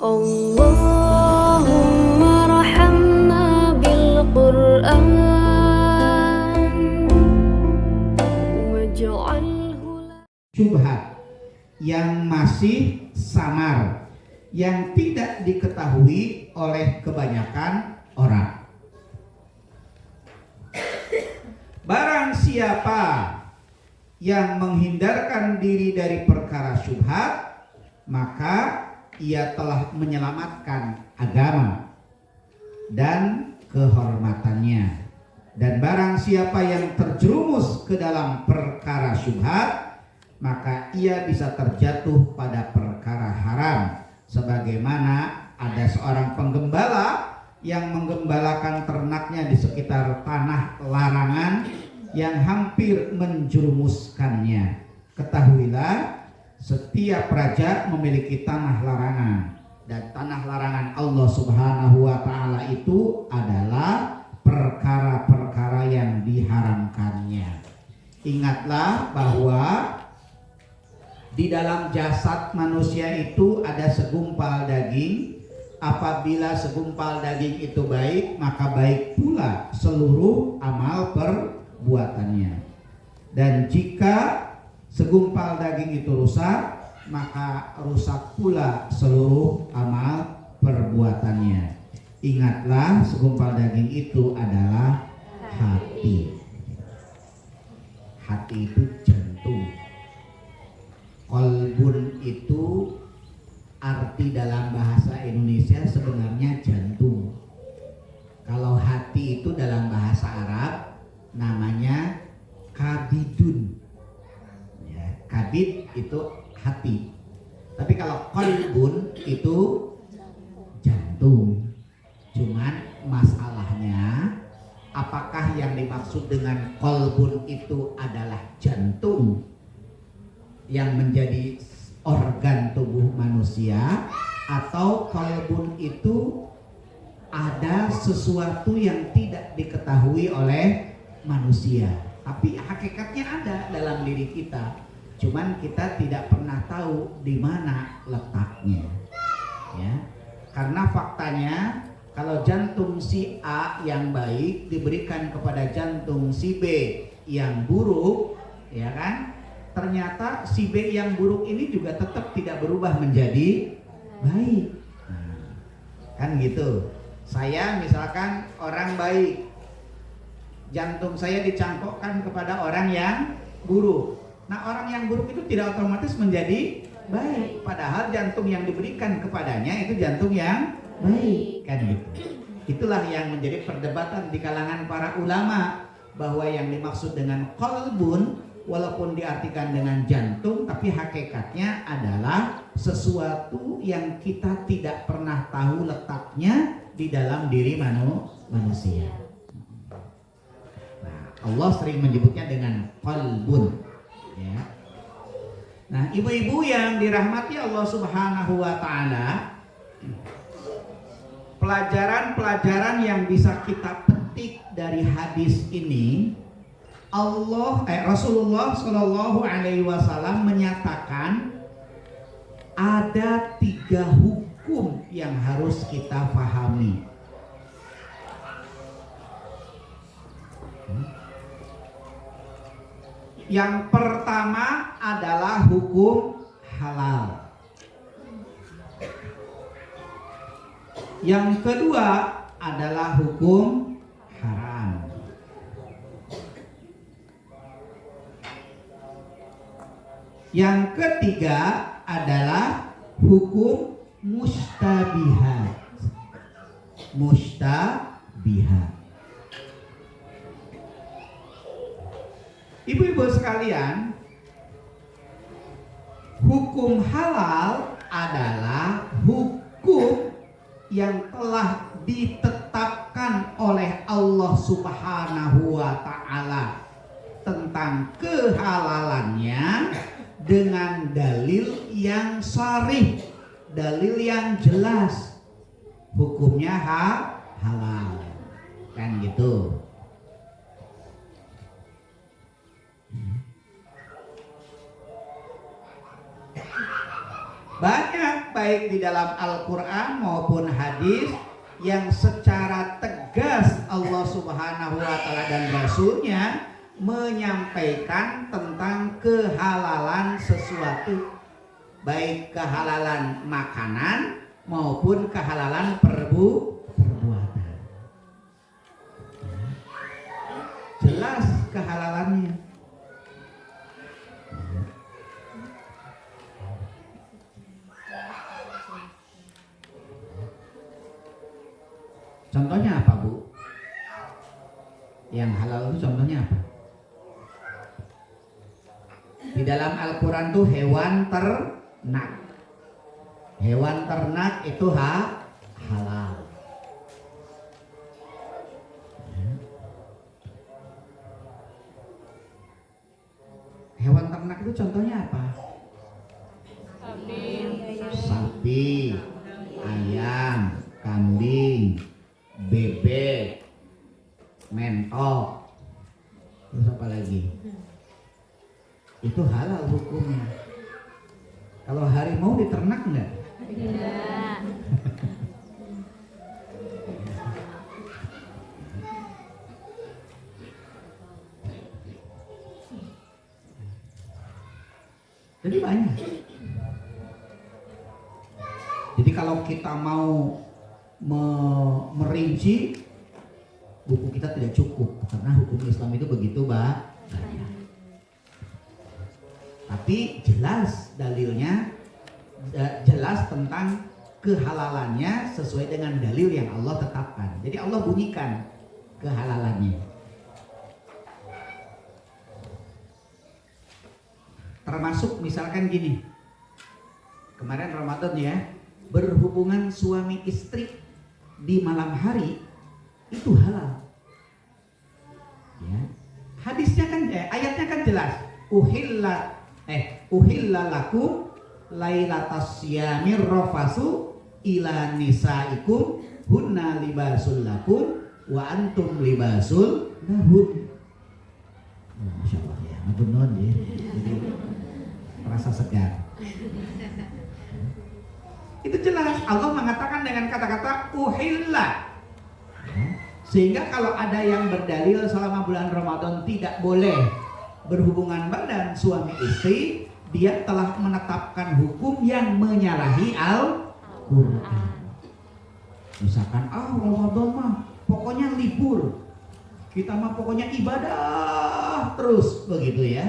Allahumma rahamna bil Qur'an waj'alhu syubhat yang masih samar, yang tidak diketahui oleh kebanyakan orang. Barang siapa yang menghindarkan diri dari perkara syubhat, maka ia telah menyelamatkan agama dan kehormatannya. Dan barang siapa yang terjerumus ke dalam perkara syubhat, maka ia bisa terjatuh pada perkara haram. Sebagaimana ada seorang penggembala yang menggembalakan ternaknya di sekitar tanah larangan yang hampir menjerumuskannya. Ketahuilah, setiap raja memiliki tanah larangan, dan tanah larangan Allah Subhanahu wa Ta'ala itu adalah perkara-perkara yang diharamkannya. Ingatlah bahwa di dalam jasad manusia itu ada segumpal daging. Apabila segumpal daging itu baik, maka baik pula seluruh amal perbuatannya. Dan jika segumpal daging itu rusak, maka rusak pula seluruh amal perbuatannya. Ingatlah, segumpal daging itu adalah hati. Hati itu jantung. Qalbun itu arti dalam bahasa Indonesia sebenarnya jantung. Kalau hati itu dalam bahasa Arab namanya kabidun. Ya, kabid itu hati. Tapi kalau qalbun itu jantung. Cuman masalahnya, apakah yang dimaksud dengan qalbun itu adalah jantung yang menjadi organ tubuh manusia, atau qalbun itu ada sesuatu yang tidak diketahui oleh manusia, tapi hakikatnya ada dalam diri kita, cuman kita tidak pernah tahu di mana letaknya, ya. Karena faktanya, kalau jantung si A yang baik diberikan kepada jantung si B yang buruk, ya kan? Ternyata si B yang buruk ini juga tetap tidak berubah menjadi baik. Nah, kan gitu. Saya misalkan orang baik, jantung saya dicangkokkan kepada orang yang buruk. Nah, orang yang buruk itu tidak otomatis menjadi baik, padahal jantung yang diberikan kepadanya itu jantung yang baik, kan gitu. Itulah yang menjadi perdebatan di kalangan para ulama, bahwa yang dimaksud dengan qalbun walaupun diartikan dengan jantung, tapi hakikatnya adalah sesuatu yang kita tidak pernah tahu letaknya di dalam diri manusia. Nah, Allah sering menyebutnya dengan qalbun, ya. Nah, ibu-ibu yang dirahmati Allah Subhanahu wa Ta'ala, pelajaran-pelajaran yang bisa kita petik dari hadis ini, Rasulullah Shallallahu Alaihi Wasallam menyatakan ada 3 hukum yang harus kita pahami. Yang pertama adalah hukum halal. Yang kedua adalah hukum haram. Yang ketiga adalah hukum mustabihat. Mustabihat. Ibu-ibu sekalian, hukum halal adalah hukum yang telah ditetapkan oleh Allah Subhanahu wa Ta'ala tentang kehalalannya dengan dalil yang sharih, dalil yang jelas, hukumnya halal, kan gitu. Banyak baik di dalam Al-Quran maupun hadis yang secara tegas Allah Subhanahu wa Ta'ala dan Rasulnya menyampaikan tentang kehalalan sesuatu, baik kehalalan makanan maupun kehalalan perbuatan. Jelas kehalalannya. Contohnya apa, Bu? Yang halal itu contohnya apa? Di dalam Al-Quran tuh hewan ternak. Hewan ternak itu halal. Hewan ternak itu contohnya apa? Sapi, ayam, kambing, bebek, mentok, terus apa lagi? Itu halal hukumnya. Kalau harimau diternak enggak? Tidak. Jadi banyak. Jadi kalau kita mau merinci, buku kita tidak cukup karena hukum Islam itu begitu banyak. Tapi jelas dalilnya, jelas tentang kehalalannya sesuai dengan dalil yang Allah tetapkan. Jadi Allah bunyikan kehalalannya. Termasuk misalkan gini, kemarin Ramadan ya, berhubungan suami istri di malam hari itu halal. Ya. Hadisnya kan, ayatnya kan jelas. Uhilla lakum lailatas syamir rafasu ila nisaikum hunna libasul lakum wa antum libasul lahun. Masya Allah ya, benar ya. Jadi terasa segar. Itu jelas Allah mengatakan dengan kata-kata uhilla. Sehingga kalau ada yang berdalil selama bulan Ramadan tidak boleh berhubungan badan suami istri, dia telah menetapkan hukum yang menyalahi Al-Quran. Misalkan Ramadan mah pokoknya libur, kita mah pokoknya ibadah terus, begitu ya.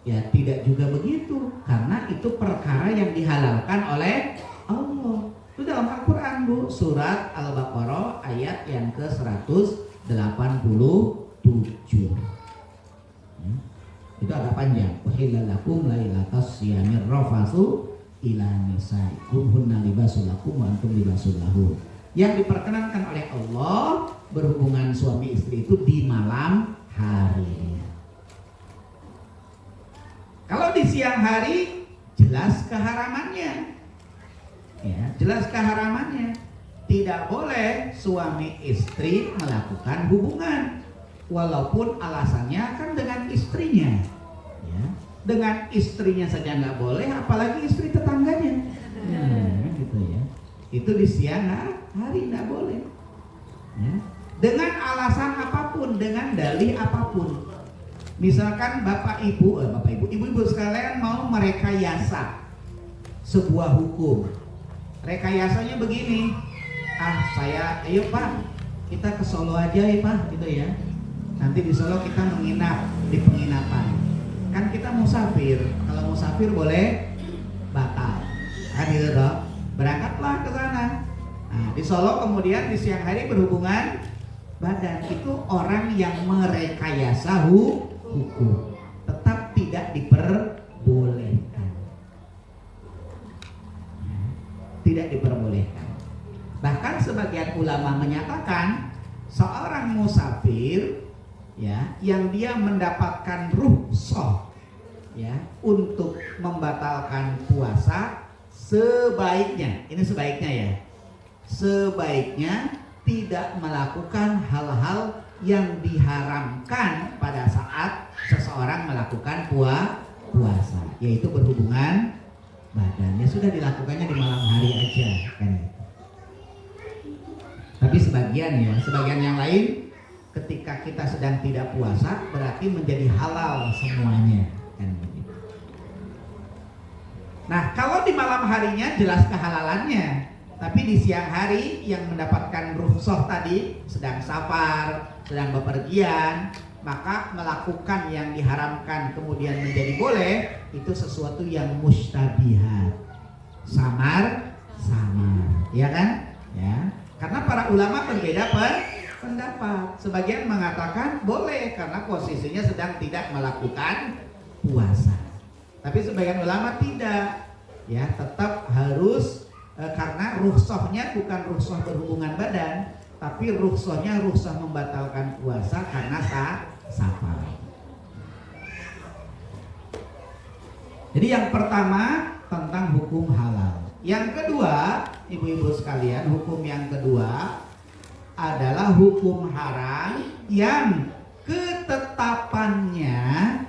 Ya tidak juga begitu, karena itu perkara yang dihalalkan oleh Allah. Itu dalam Al-Quran, Bu, surat Al-Baqarah ayat yang ke-187. Itu agak panjang. Uhilla lakum lailatas syamir rafasu ila nisaikum hunna libasul lakum wa antum libasul lahun. Yang diperkenankan oleh Allah berhubungan suami istri itu di malam hari. Kalau di siang hari jelas keharamannya. Ya, jelas keharamannya. Tidak boleh suami istri melakukan hubungan walaupun alasannya kan dengan istrinya. Ya, dengan istrinya saja nggak boleh, apalagi istri tetangganya. Gitu ya. Itu di siang hari nggak boleh. Ya. Dengan alasan apapun, dengan dalih apapun. Misalkan ibu-ibu sekalian mau merekayasa sebuah hukum. Rekayasanya begini, ayo Pak, kita ke Solo aja ya Pak, gitu ya. Nanti di Solo kita menginap di penginapan. Kan kita musafir, kalau musafir boleh batal, kan gitu toh. Berangkatlah ke sana. Nah, di Solo kemudian di siang hari berhubungan badan, itu orang yang merekayasa hukum, tetap tidak diperbolehkan. Tidak diperbolehkan. Bahkan sebagian ulama menyatakan seorang musafir ya yang dia mendapatkan rukhsah ya untuk membatalkan puasa, sebaiknya tidak melakukan hal-hal yang diharamkan pada saat seseorang melakukan puasa, yaitu berhubungan badan. Ya sudah, dilakukannya di malam hari aja kan. Tapi sebagian yang lain ketika kita sedang tidak puasa berarti menjadi halal semuanya kan. Nah, kalau di malam harinya jelas kehalalannya, tapi di siang hari yang mendapatkan rukhsah tadi sedang safar, sedang bepergian, maka melakukan yang diharamkan kemudian menjadi boleh, itu sesuatu yang mustabihat, samar, ya kan? Ya, karena para ulama berbeda pendapat. Sebagian mengatakan boleh karena posisinya sedang tidak melakukan puasa. Tapi sebagian ulama tidak, ya tetap harus karena rukhsahnya bukan rukhsah berhubungan badan, tapi rukhsahnya rukhsah membatalkan puasa karena safar. Jadi yang pertama tentang hukum halal. Yang kedua, ibu-ibu sekalian, hukum yang kedua adalah hukum haram yang ketetapannya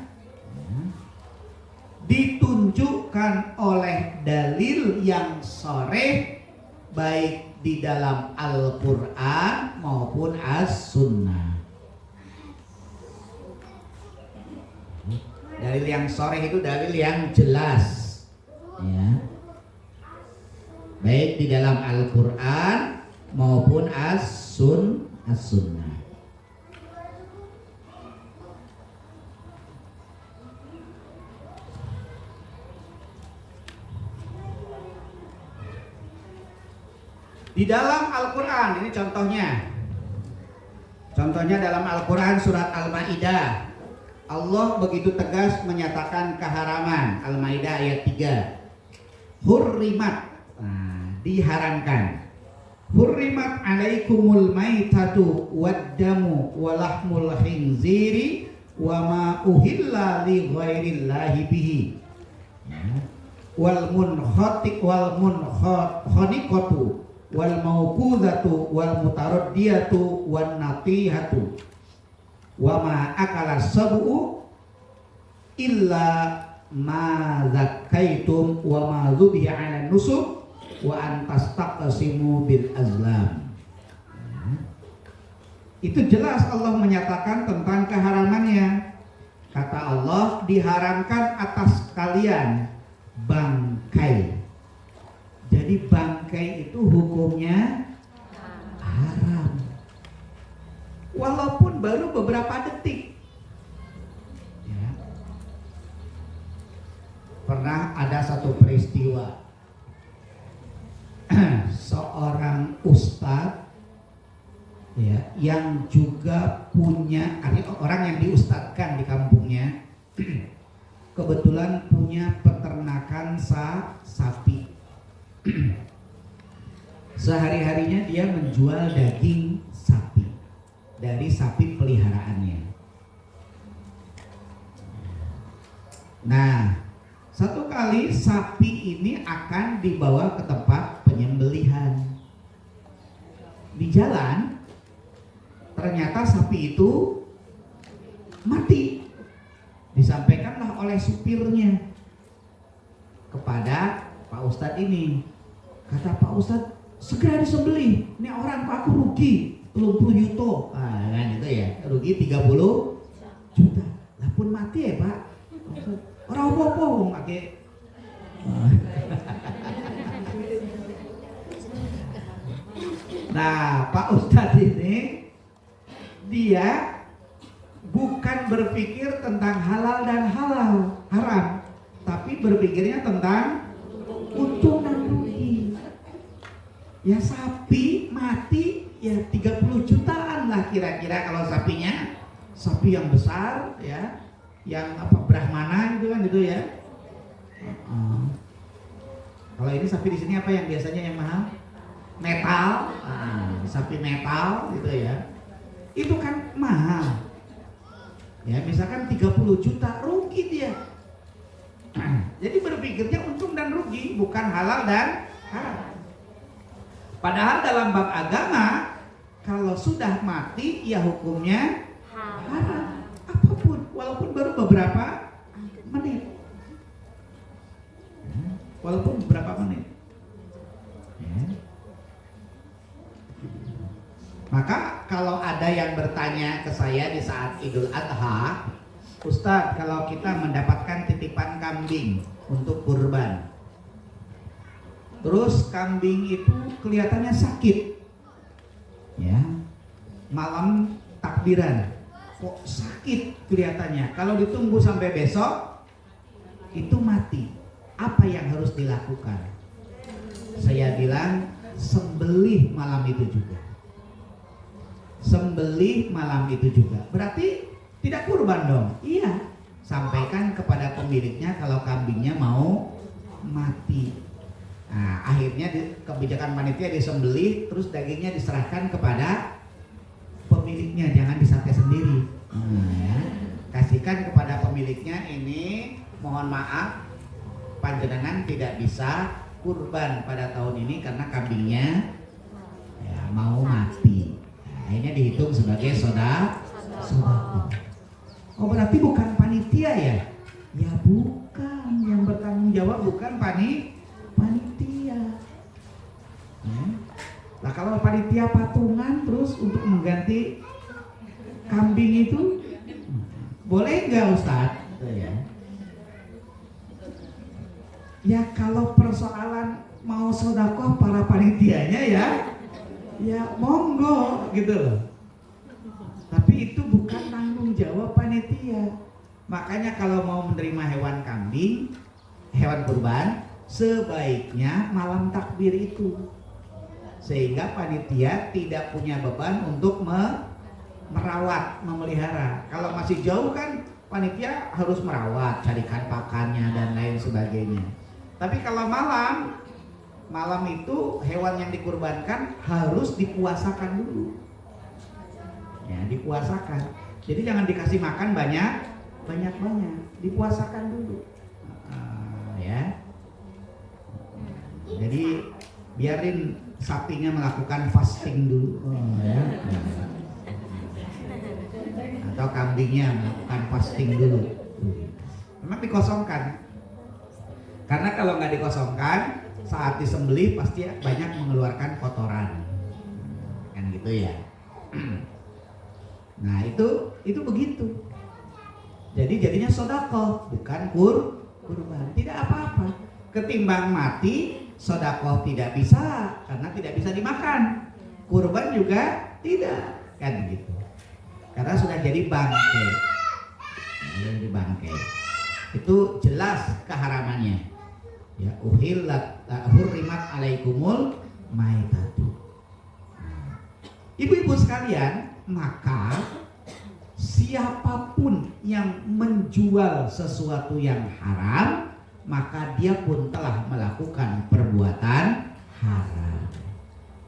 ditunjukkan oleh dalil yang sharih baik di dalam Al-Quran maupun As-Sunnah. Dalil yang sharih itu dalil yang jelas, ya, baik di dalam Al-Quran maupun As-Sunnah. Di dalam Al-Quran, ini contohnya dalam Al-Quran surat Al-Ma'idah, Allah begitu tegas menyatakan keharaman. Al-Ma'idah ayat 3, hurrimat, diharamkan, hurrimat alaikumul maitatu waddamu walahmul khinziri wa ma uhilla li ghairillahi bihi wal munkhaniqatu wal mauqudatu wal mutaraddiyatu wan natihatu wa ma akala sab'u illa ma zakkaitum wa ma dzubiha 'ala nusuk wa an tastaqsimu bil azlam. Itu jelas Allah menyatakan tentang keharamannya. Kata Allah, diharamkan atas kalian bangkai. Jadi bangkai itu hukumnya haram, walaupun baru beberapa detik. Ya. Pernah ada satu peristiwa, seorang ustadz, ya, yang juga punya, orang yang diustadkan di kampungnya, kebetulan punya peternakan sapi. Sehari-harinya dia menjual daging sapi dari sapi peliharaannya. Nah, satu kali sapi ini akan dibawa ke tempat penyembelihan. Di jalan ternyata sapi itu mati. Disampaikanlah oleh supirnya kepada Pak Ustadz ini. Kata Pak Ustadz, segera disembelih. Ini orang Pak, aku rugi 30 juta. Kan itu ya, rugi 30 juta. Lah pun mati ya Pak. Orang apa-apa wong pakai. Nah, Pak Ustadz ini dia bukan berpikir tentang halal dan haram, tapi berpikirnya tentang untung dan rugi. Ya sapi mati ya 30 jutaan lah kira-kira kalau sapinya sapi yang besar, ya, yang Brahmana gitu kan gitu ya. Kalau ini sapi di sini apa yang biasanya yang mahal? Metal, sapi metal gitu ya. Itu kan mahal. Ya misalkan 30 juta rugi dia. Jadi berpikirnya untung dan rugi, bukan halal dan haram. Padahal dalam bab agama, kalau sudah mati ya hukumnya haram. Apapun, walaupun baru beberapa menit. walaupun berapa menit. Ya. Maka kalau ada yang bertanya ke saya di saat Idul Adha, Ustadz, kalau kita mendapatkan titipan kambing untuk kurban, terus kambing itu kelihatannya sakit, ya, malam takbiran, kok sakit kelihatannya. Kalau ditunggu sampai besok, itu mati. Apa yang harus dilakukan? Saya bilang, sembelih malam itu juga. Sembelih malam itu juga. Berarti tidak kurban dong? Iya. Sampaikan kepada pemiliknya kalau kambingnya mau mati. Nah, akhirnya kebijakan panitia disembelih, terus dagingnya diserahkan kepada pemiliknya, jangan disate sendiri. Ya. Kasihkan kepada pemiliknya, ini mohon maaf, panjenengan tidak bisa kurban pada tahun ini karena kambingnya ya, mau mati. Akhirnya dihitung sebagai sodako. Oh, berarti bukan panitia ya? Ya bukan, yang bertanggung jawab bukan panitia. Nah kalau panitia patungan terus untuk mengganti kambing itu boleh nggak Ustadz? Ya kalau persoalan mau sodakoh para panitianya ya monggo gitu loh. Tapi itu bukan tanggung jawab panitia. Makanya kalau mau menerima hewan kambing, hewan kurban, sebaiknya malam takbir itu. Sehingga panitia tidak punya beban untuk merawat, memelihara. Kalau masih jauh kan panitia harus merawat, carikan pakannya dan lain sebagainya. Tapi kalau malam itu hewan yang dikurbankan harus dipuasakan dulu. Ya, dipuasakan. Jadi jangan dikasih makan banyak, dipuasakan dulu. Ya. Jadi biarin sapinya melakukan fasting dulu. Ya. Atau kambingnya melakukan fasting dulu. Memang dikosongkan. Karena kalau nggak dikosongkan, saat disembelih pasti banyak mengeluarkan kotoran, kan gitu ya. Nah itu begitu. Jadi jadinya sodako, bukan kurban. Tidak apa-apa. Ketimbang mati, sodako tidak bisa karena tidak bisa dimakan. Kurban juga tidak, kan gitu. Karena sudah jadi bangkai. Jadi bangkai. Itu jelas keharamannya. Ya, hurrimat alaikumul maitatu. Ibu-ibu sekalian, maka siapapun yang menjual sesuatu yang haram, maka dia pun telah melakukan perbuatan haram.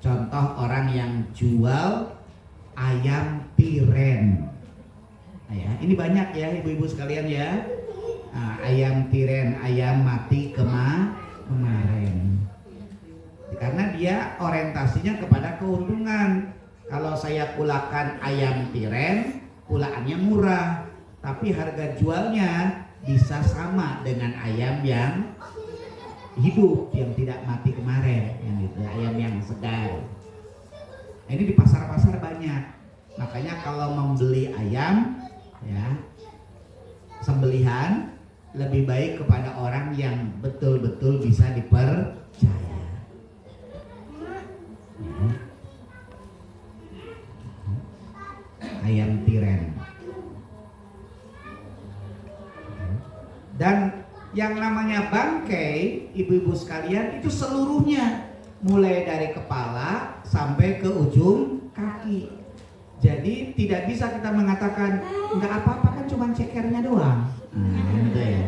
Contoh orang yang jual ayam tiren. Ya, ini banyak ya ibu-ibu sekalian ya. Ayam tiren, ayam mati kemarin. Karena dia orientasinya kepada keuntungan. Kalau saya kulakan ayam tiren, kulaannya murah, tapi harga jualnya bisa sama dengan ayam yang hidup, yang tidak mati kemarin, yang itu ayam yang segar. Ini di pasar-pasar banyak. Makanya kalau membeli ayam, ya, sembelihan lebih baik kepada orang yang betul-betul bisa dipercaya. Ayam tiren. Dan yang namanya bangkai, ibu-ibu sekalian, itu seluruhnya, mulai dari kepala sampai ke ujung kaki. Jadi tidak bisa kita mengatakan nggak apa-apa kan cuma cekernya doang. Gitu ya.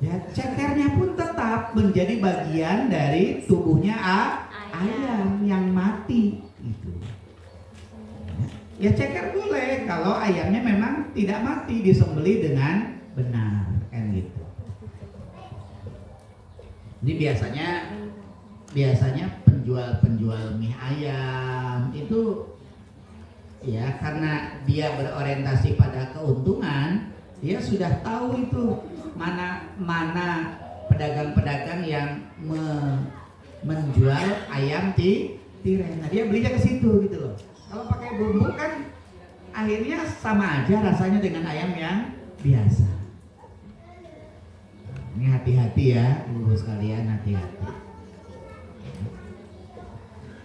Ya, cekernya pun tetap menjadi bagian dari tubuhnya ayam yang mati. Gitu. Ya ceker boleh kalau ayamnya memang tidak mati, disembelih dengan benar, kan gitu. Ini biasanya penjual mie ayam itu ya karena dia berorientasi pada keuntungan, dia sudah tahu itu mana pedagang-pedagang yang menjual ayam tirai. Nah, dia belinya ke situ gitu loh. Kalau pakai bumbu kan akhirnya sama aja rasanya dengan ayam yang biasa. Ini hati-hati ya, ibu sekalian, hati-hati.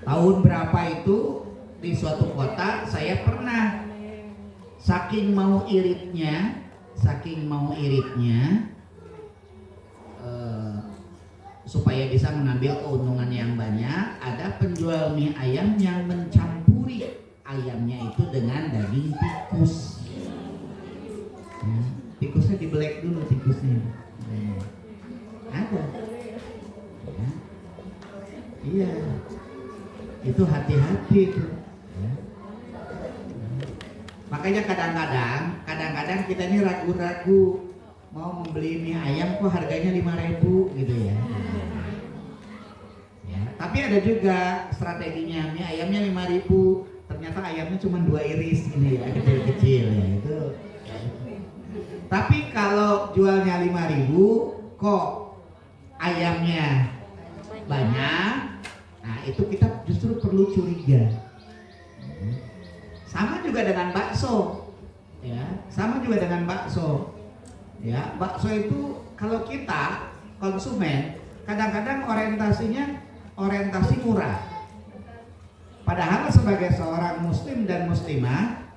Tahun berapa itu di suatu kota saya pernah saking mau iritnya supaya bisa mengambil keuntungan yang banyak, ada penjual mie ayam yang mencampuri ayamnya itu dengan daging tikus. Ya, tikusnya dibelek dulu tikusnya. Ada. Ya. Iya. Itu hati-hati itu. Ya. Makanya kadang-kadang kita ini ragu-ragu mau membeli mie ayam kok harganya 5.000 gitu ya. Ya, tapi ada juga strateginya, mie ayamnya 5.000, ternyata ayamnya cuma 2 iris ini ya, kecil-kecil ya itu. Tapi kalau jualnya 5.000 kok ayamnya banyak, nah itu kita justru perlu curiga. Sama juga dengan bakso, ya, Ya, bakso itu kalau kita konsumen kadang-kadang orientasinya orientasi murah. Padahal sebagai seorang muslim dan muslimah,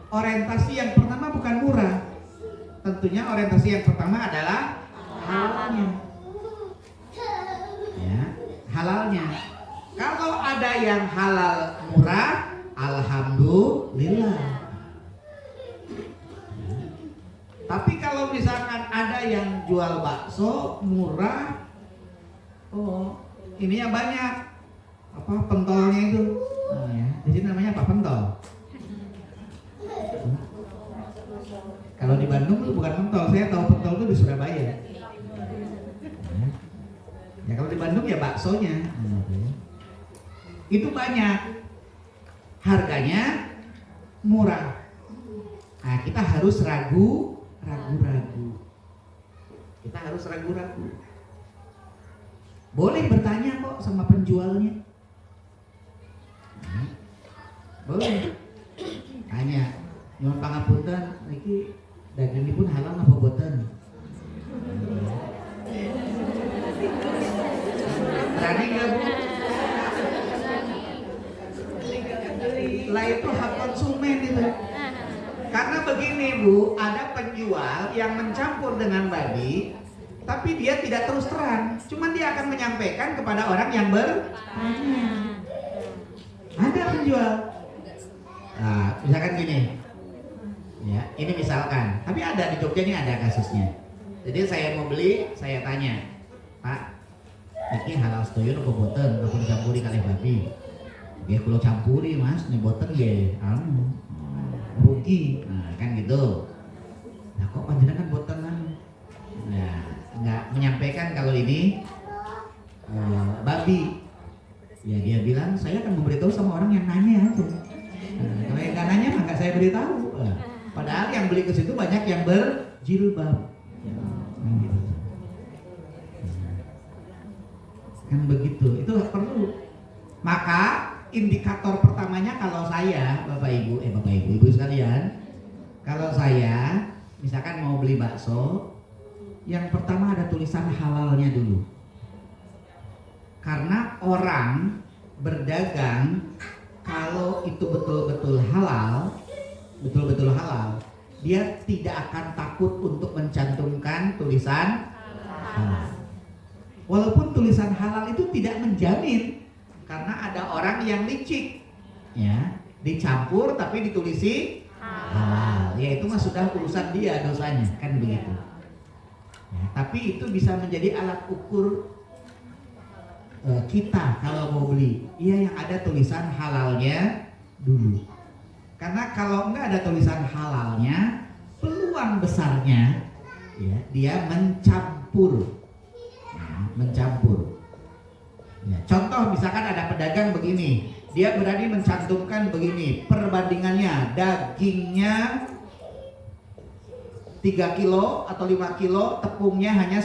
orientasi yang pertama bukan murah. Tentunya orientasi yang pertama adalah halalnya. Ya, halalnya. Kalau ada yang halal murah, alhamdulillah. Tapi kalau misalkan ada yang jual bakso murah, oh ininya banyak, apa pentolnya itu, nah, ya. Jadi namanya apa, pentol? Kalau di Bandung itu bukan pentol, saya tahu pentol itu di Surabaya. Ya kalau di Bandung ya baksonya, itu banyak, harganya murah. Nah kita harus ragu-ragu. Kita harus ragu-ragu. Boleh bertanya kok sama penjualnya. Boleh. Tanya, nyuwun pangapunten, niki dagingipun halal apa boten? Berani nggak Bu? Lah itu hak konsumen itu. Karena begini Bu, ada penjual yang mencampur dengan babi, tapi dia tidak terus terang, cuman dia akan menyampaikan kepada orang yang bertanya. Ada penjual. Nah, misalkan gini, ya, ini misalkan, tapi ada di Jogja ini ada kasusnya. Jadi saya mau beli, saya tanya, Pak, ini halal setuju atau boten, atau dicampuri kalih babi? Dia kalau campuri Mas, ini boten ya, rugi, nah kan gitu. Nah kok panjenengan boten kan? Nah nggak menyampaikan kalau ini babi. Ya dia bilang saya akan memberitahu sama orang yang nanya tuh. Nah, kalau yang nggak nanya nggak saya beritahu. Padahal yang beli ke situ banyak yang berjilbab. Gitu. Kan begitu. Itu perlu. Maka indikator pertamanya kalau saya, Bapak Ibu sekalian, kalau saya misalkan mau beli bakso, yang pertama ada tulisan halalnya dulu. Karena orang berdagang kalau itu betul-betul halal, dia tidak akan takut untuk mencantumkan tulisan halal. Walaupun tulisan halal itu tidak menjamin. Karena ada orang yang licik, ya, dicampur tapi ditulisi halal, ya itu mah sudah urusan dia dosanya, kan begitu. Ya, tapi itu bisa menjadi alat ukur kita kalau mau beli, yang ada tulisan halalnya dulu. Karena kalau enggak ada tulisan halalnya, peluang besarnya, ya, dia mencampur. Ya, contoh misalkan ada pedagang begini, dia berani mencantumkan begini, perbandingannya dagingnya 3 kilo atau 5 kilo, tepungnya hanya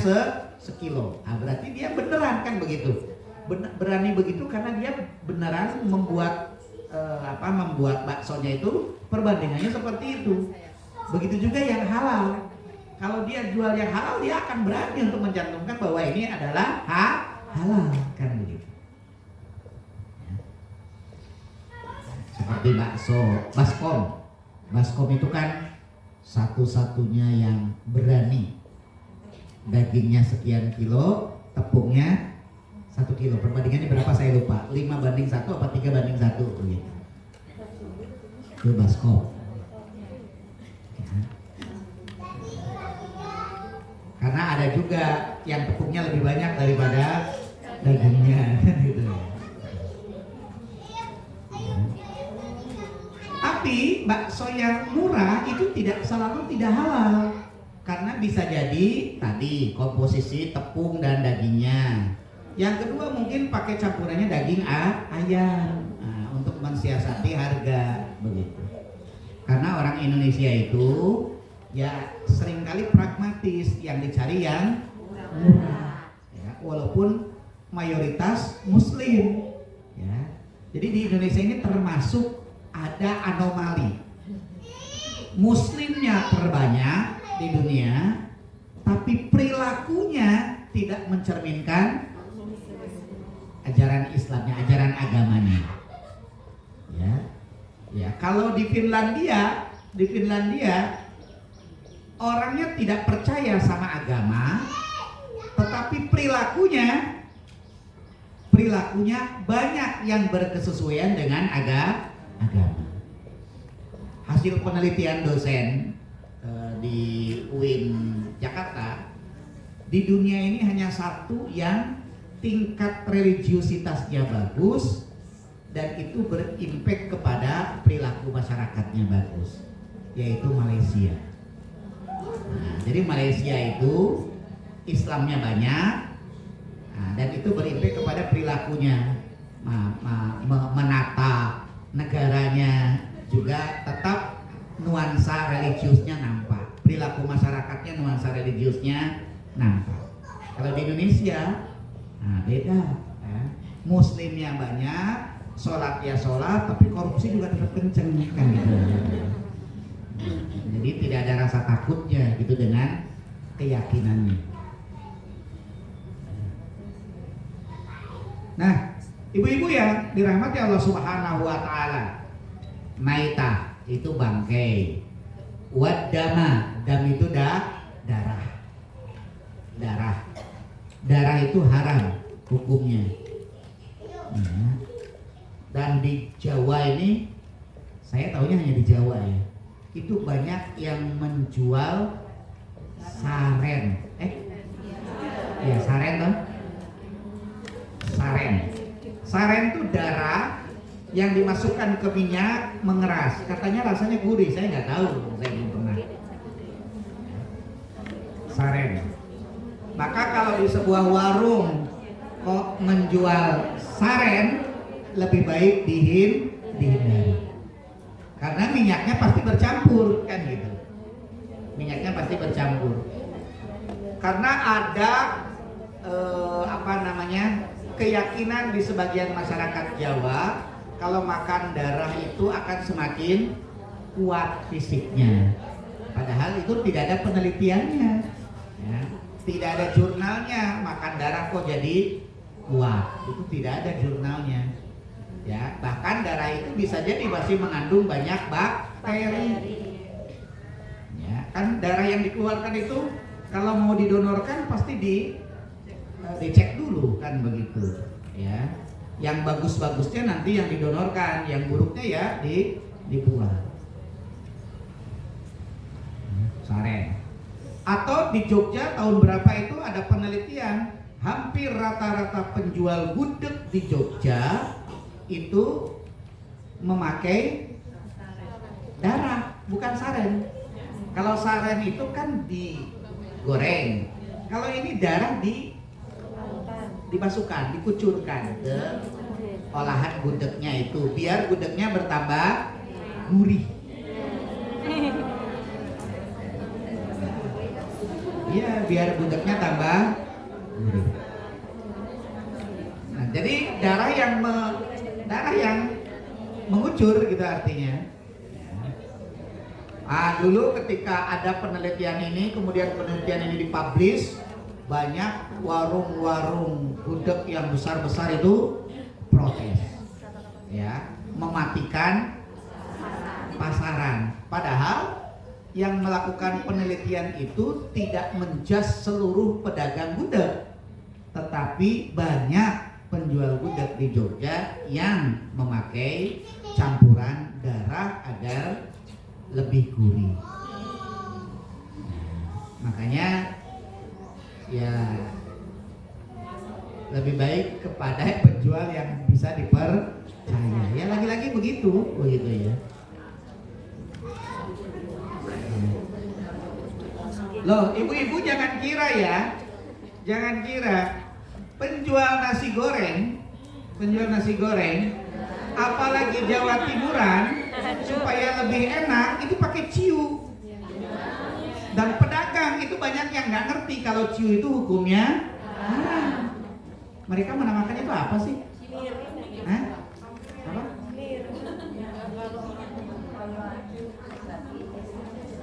sekilo. Nah, berarti dia beneran kan begitu. Berani begitu karena dia beneran membuat membuat baksonya itu perbandingannya seperti itu. Begitu juga yang halal. Kalau dia jual yang halal, dia akan berani untuk mencantumkan bahwa ini adalah halal kan begitu. Seperti bakso baskom. Baskom itu kan satu-satunya yang berani. Dagingnya sekian kilo, tepungnya 1 kilo. Perbandingannya berapa saya lupa. 5:1 apa 3:1 begitu. Itu baskom. Ya. Karena ada juga yang tepungnya lebih banyak daripada dagingnya gitu. Tapi bakso yang murah itu selalu tidak halal. Karena bisa jadi tadi komposisi tepung dan dagingnya. Yang kedua mungkin pakai campurannya daging ayam untuk mensiasati harga begitu. Karena orang Indonesia itu ya seringkali pragmatis, yang dicari yang murah. Ya, walaupun mayoritas Muslim. Ya. Jadi di Indonesia ini termasuk ada anomali. Muslimnya terbanyak di dunia, tapi perilakunya tidak mencerminkan ajaran Islamnya, ajaran agamanya. Ya, kalau di Finlandia orangnya tidak percaya sama agama, tetapi perilakunya banyak yang berkesesuaian dengan agama. Hasil penelitian dosen di UIN Jakarta, di dunia ini hanya satu yang tingkat religiusitasnya bagus dan itu berimpact kepada perilaku masyarakatnya bagus, yaitu Malaysia. Nah, jadi Malaysia itu Islamnya banyak, dan itu berimpact kepada perilakunya, menata negaranya juga tetap nuansa religiusnya nampak, perilaku masyarakatnya nuansa religiusnya nampak. Kalau di Indonesia, beda. Ya. Muslimnya banyak, sholat ya sholat, tapi korupsi juga tetap kenceng kan gitu. Jadi tidak ada rasa takutnya gitu dengan keyakinannya. Nah, ibu-ibu yang dirahmati Allah Subhanahu wa taala, maitah itu bangkai, wadama, dam itu darah. Darah itu haram hukumnya. Dan di Jawa ini, saya tahunya hanya di Jawa ya, itu banyak yang menjual saren. Ya saren toh? Saren itu darah yang dimasukkan ke minyak mengeras. Katanya rasanya gurih, saya nggak tahu, saya belum pernah. Saren. Maka kalau di sebuah warung kok menjual saren, lebih baik dihindari. Karena minyaknya pasti bercampur kan gitu. Minyaknya pasti bercampur. Karena ada keyakinan di sebagian masyarakat Jawa, kalau makan darah itu akan semakin kuat fisiknya. Padahal itu tidak ada penelitiannya, ya. Tidak ada jurnalnya makan darah kok jadi kuat. Itu tidak ada jurnalnya. Ya, bahkan darah itu bisa jadi masih mengandung banyak bakteri. Ya, kan darah yang dikeluarkan itu kalau mau didonorkan pasti dicek dulu kan begitu. Ya, yang bagus-bagusnya nanti yang didonorkan, yang buruknya ya dibuang. Saren. Atau di Jogja tahun berapa itu ada penelitian, hampir rata-rata penjual gudeg di Jogja itu memakai darah, bukan saren. Kalau saren itu kan digoreng. Kalau ini darah dimasukkan, dikucurkan ke olahan gudegnya itu, biar gudegnya bertambah gurih. Iya, biar gudegnya tambah gurih. Nah, jadi darah yang mengucur gitu artinya. Dulu ketika ada penelitian ini, kemudian penelitian ini dipublish, banyak warung-warung gudeg yang besar-besar itu protes, ya, mematikan pasaran. Padahal yang melakukan penelitian itu tidak menjas seluruh pedagang gudeg, tetapi banyak penjual gudeg di Jogja yang memakai campuran darah agar lebih gurih. Makanya ya lebih baik kepada penjual yang bisa dipercaya. Ya lagi-lagi begitu ya. Loh, ibu-ibu jangan kira ya, jangan kira penjual nasi goreng, apalagi Jawa Timuran, supaya lebih enak itu pakai ciu. Dan pedagang itu banyak yang nggak ngerti kalau ciu itu hukumnya haram. Mereka menamakannya itu apa sih? Hah? Apa?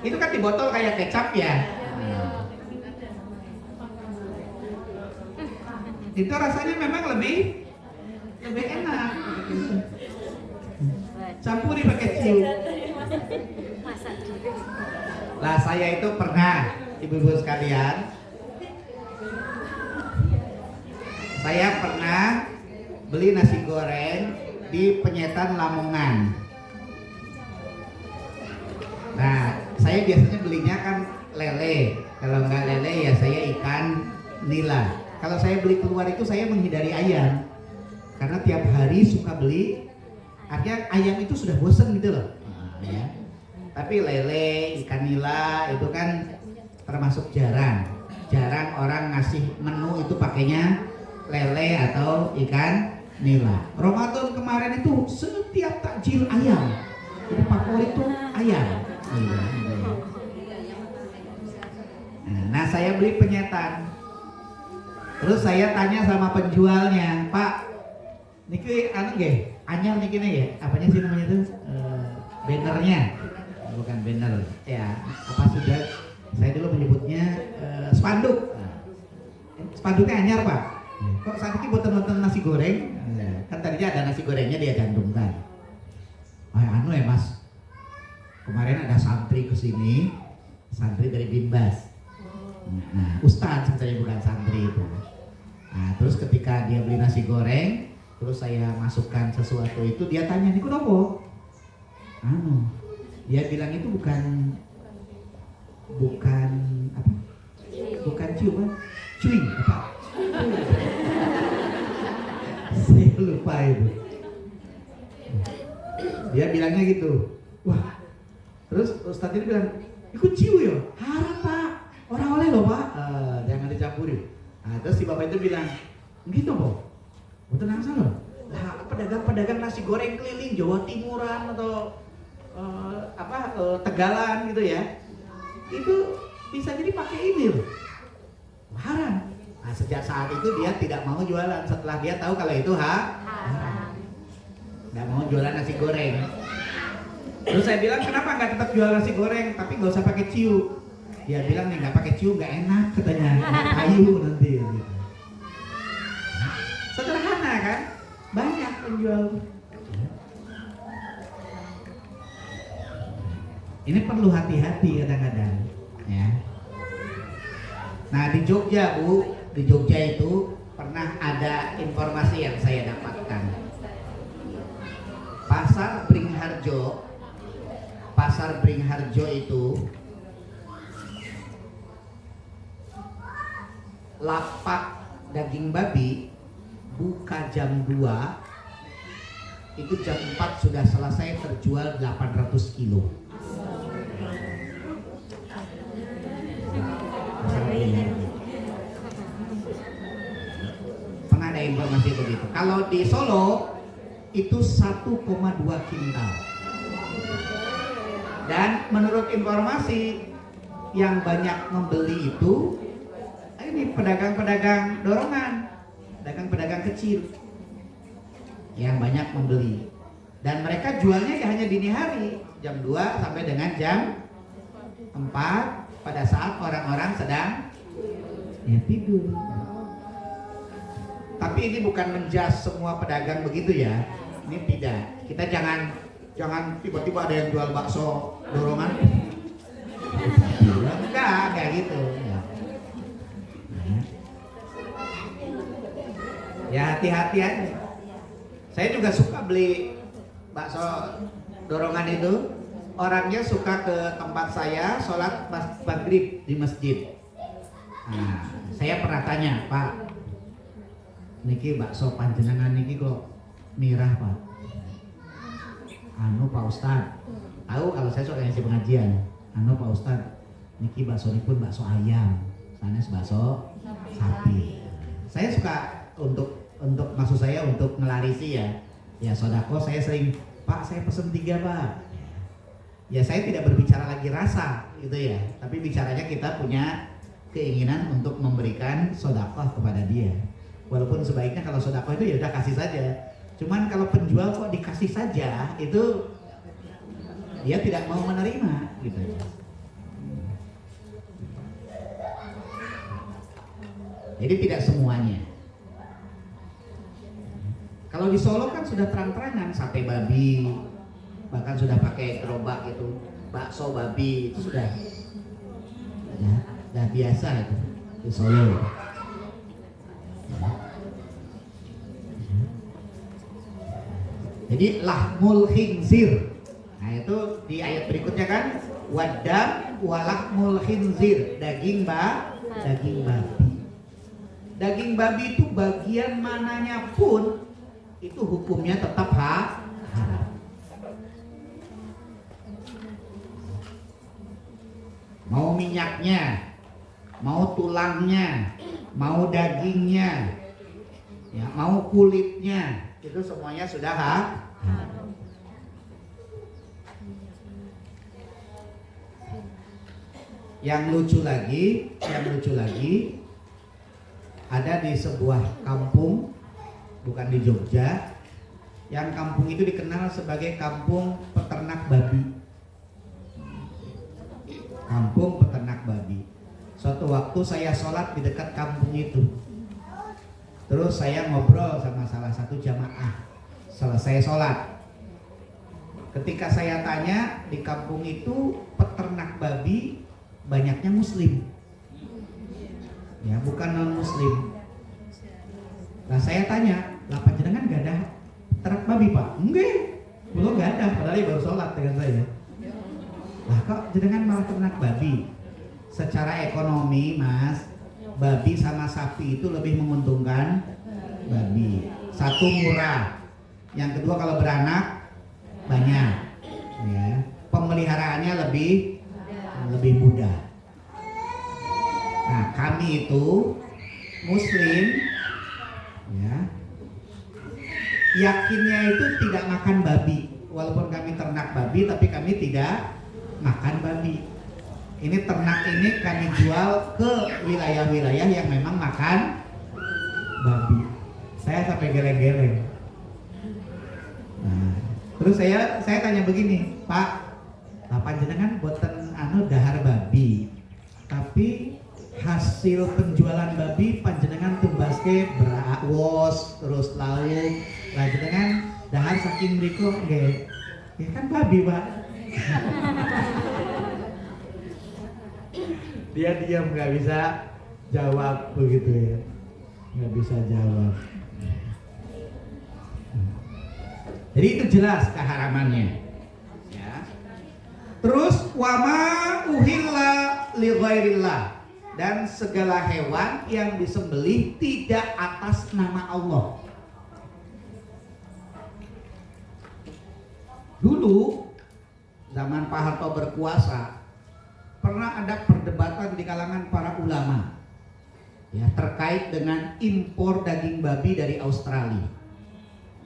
Itu kan di botol kayak kecap ya. Itu rasanya memang lebih enak. Campuri pakai ciu. Lah saya itu pernah, ibu-ibu sekalian, saya pernah beli nasi goreng di Penyetan Lamongan. Nah, saya biasanya belinya kan lele. Kalau nggak lele ya saya ikan nila. Kalau saya beli keluar itu saya menghindari ayam, karena tiap hari suka beli. Artinya ayam itu sudah bosen gitu loh. Ya. Tapi lele, ikan nila itu kan termasuk jarang orang ngasih menu itu pakainya lele atau ikan nila. Ramadan kemarin itu setiap takjil ayam, jadi favorit itu ayam. Nah saya beli Penyetan, terus saya tanya sama penjualnya, Pak, niki anu nggih, anyar niki ya, apanya sih namanya itu, bannernya. Bukan banner ya, apa sudah saya dulu menyebutnya spanduk. Spanduknya anyar Pak. Kok saat ini buat nonton nasi goreng, kan tadinya ada nasi gorengnya dia cantumkan. Anu ya Mas, kemarin ada santri kesini, santri dari Bimbas. Nah, Ustadz sebenarnya bukan santri itu. Nah, terus ketika dia beli nasi goreng, terus saya masukkan sesuatu itu, dia tanya, "Niku nopo?" Dia bilang itu bukan apa? Bukan ciu, cuing apa? Saya lupa itu. Dia bilangnya gitu. Wah. Terus Ustadz ini bilang, "Ikut ciu ya? Haram Pak. Orang oleh loh Pak. Jangan dicampuri." Nah, terus si bapak itu bilang, "Gitu Pak. Betul nang salah. Nah, pedagang-pedagang nasi goreng keliling Jawa Timuran atau Tegalan gitu ya, itu bisa jadi pakai ini loh, haram." Nah, sejak saat itu dia tidak mau jualan setelah dia tahu kalau itu haram. Nggak mau jualan nasi goreng. Terus saya bilang, "Kenapa nggak tetap jual nasi goreng tapi nggak usah pakai ciu?" Dia bilang, "Nih nggak pakai ciu nggak enak katanya, kayu nanti." Gitu. Sederhana kan? Banyak penjual. Ini perlu hati-hati kadang-kadang, ya. Nah di Jogja di Jogja itu pernah ada informasi yang saya dapatkan. Pasar Beringharjo itu lapak daging babi buka jam 2, itu jam 4 sudah selesai terjual 800 kilo. Pernah ada informasi begitu. Kalau di Solo itu 1,2 kintal. Dan menurut informasi yang banyak membeli itu ini pedagang-pedagang dorongan, pedagang-pedagang kecil yang banyak membeli. Dan mereka jualnya ya hanya dini hari, jam 2 sampai dengan jam 4 pada saat orang-orang sedang ya tidur. Tapi ini bukan menjas semua pedagang begitu ya. Ini tidak. Kita jangan tiba-tiba ada yang jual bakso dorongan. Enggak kayak gitu. Ya hati-hati aja. Saya juga suka beli bakso dorongan itu. Orangnya suka ke tempat saya sholat maghrib di masjid. Nah, saya pernah tanya, Pak, niki bakso panjenengan niki kok mirah, Pak? Anu Pak Ustad, tahu kalau saya suka ngisi pengajian. Anu Pak Ustad, niki bakso nipun bakso ayam, sanes bakso sapi. Saya suka untuk maksud saya untuk ngelarisi ya sodako. Saya sering, Pak saya pesen 3 Pak. Ya saya tidak berbicara lagi rasa gitu ya, tapi bicaranya kita punya keinginan untuk memberikan sodakoh kepada dia. Walaupun sebaiknya kalau sodakoh itu ya udah kasih saja. Cuman kalau penjual kok dikasih saja, itu dia tidak mau menerima gitu. Jadi tidak semuanya. Kalau di Solo kan sudah terang-terangan sate babi, bahkan sudah pakai gerobak itu, bakso babi itu sudah biasa itu di Solo. Jadi lahmul khinzir. Nah itu di ayat berikutnya kan, wadam walahmul khinzir, daging babi. Daging babi itu bagian mananya pun itu hukumnya tetap haram. Mau minyaknya, mau tulangnya, mau dagingnya, ya, mau kulitnya, itu semuanya sudah haram. Yang lucu lagi, ada di sebuah kampung, bukan di Jogja, yang kampung itu dikenal sebagai kampung peternak babi. Kampung peternak babi. Suatu waktu saya sholat di dekat kampung itu. Terus saya ngobrol sama salah satu jamaah selesai sholat. Ketika saya tanya, di kampung itu peternak babi banyaknya muslim, ya bukan non muslim. Nah saya tanya, lah panjenengan gak ada ternak babi Pak? Enggak, belum gak ada, padahal baru sholat dengan saya. Lah kok jenengan malah ternak babi? Secara ekonomi Mas, babi sama sapi itu lebih menguntungkan babi. Satu murah, yang kedua kalau beranak banyak, ya. Pemeliharaannya lebih mudah. Nah kami itu muslim, ya, yakinnya itu tidak makan babi. Walaupun kami ternak babi, tapi kami tidak makan babi. Ini ternak ini kami jual ke wilayah-wilayah yang memang makan babi. Saya sampai geleng-geleng. Nah, terus saya tanya begini, Pak, panjenengan boten dahar babi, tapi hasil penjualan babi panjenengan tumbaske berawos terus lauk, panjenengan dahar saking mriku nggih. Ya kan babi, Pak. Dia diam, nggak bisa jawab begitu ya, nggak bisa jawab. Jadi itu jelas keharamannya. Ya. Terus wama uhilla li ghairillah, dan segala hewan yang disembelih tidak atas nama Allah. Dulu zaman Pak Harto berkuasa, pernah ada perdebatan di kalangan para ulama, ya, terkait dengan impor daging babi dari Australia.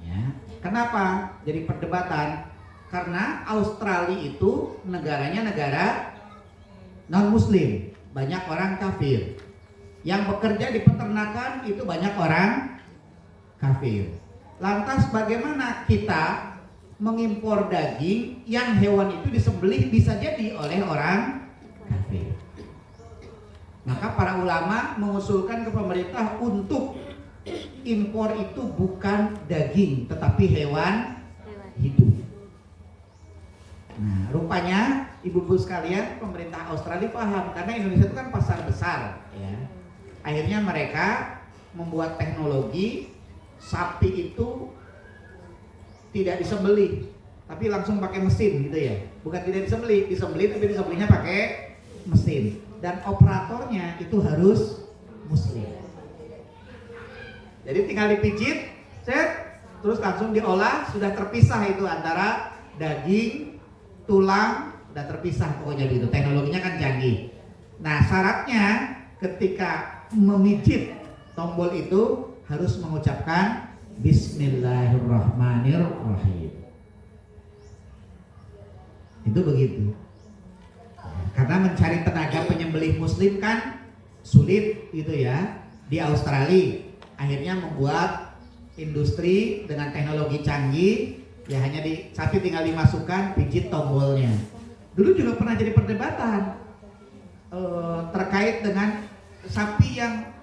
Ya, kenapa jadi perdebatan? Karena Australia itu negaranya negara non muslim, banyak orang kafir. Yang bekerja di peternakan itu banyak orang kafir. Lantas bagaimana kita mengimpor daging yang hewan itu disembelih bisa jadi oleh orang kafir? Maka para ulama mengusulkan ke pemerintah untuk impor itu bukan daging tetapi hewan hidup. Nah, rupanya ibu-ibu sekalian, pemerintah Australia paham karena Indonesia itu kan pasar besar, ya. Akhirnya mereka membuat teknologi sapi itu tidak disembelih, tapi langsung pakai mesin gitu ya. Bukan tidak disembelih tapi disembelihnya pakai mesin. Dan operatornya itu harus muslim. Jadi tinggal dipijit, terus langsung diolah, sudah terpisah itu antara daging, tulang, sudah terpisah pokoknya gitu. Teknologinya kan canggih. Nah, syaratnya ketika memijit tombol itu harus mengucapkan Bismillahirrahmanirrahim. Itu begitu. Karena mencari tenaga penyembelih muslim kan sulit gitu ya. Di Australia akhirnya membuat industri dengan teknologi canggih, ya hanya sapi tinggal dimasukkan, pijit tombolnya. Dulu juga pernah jadi perdebatan terkait dengan sapi yang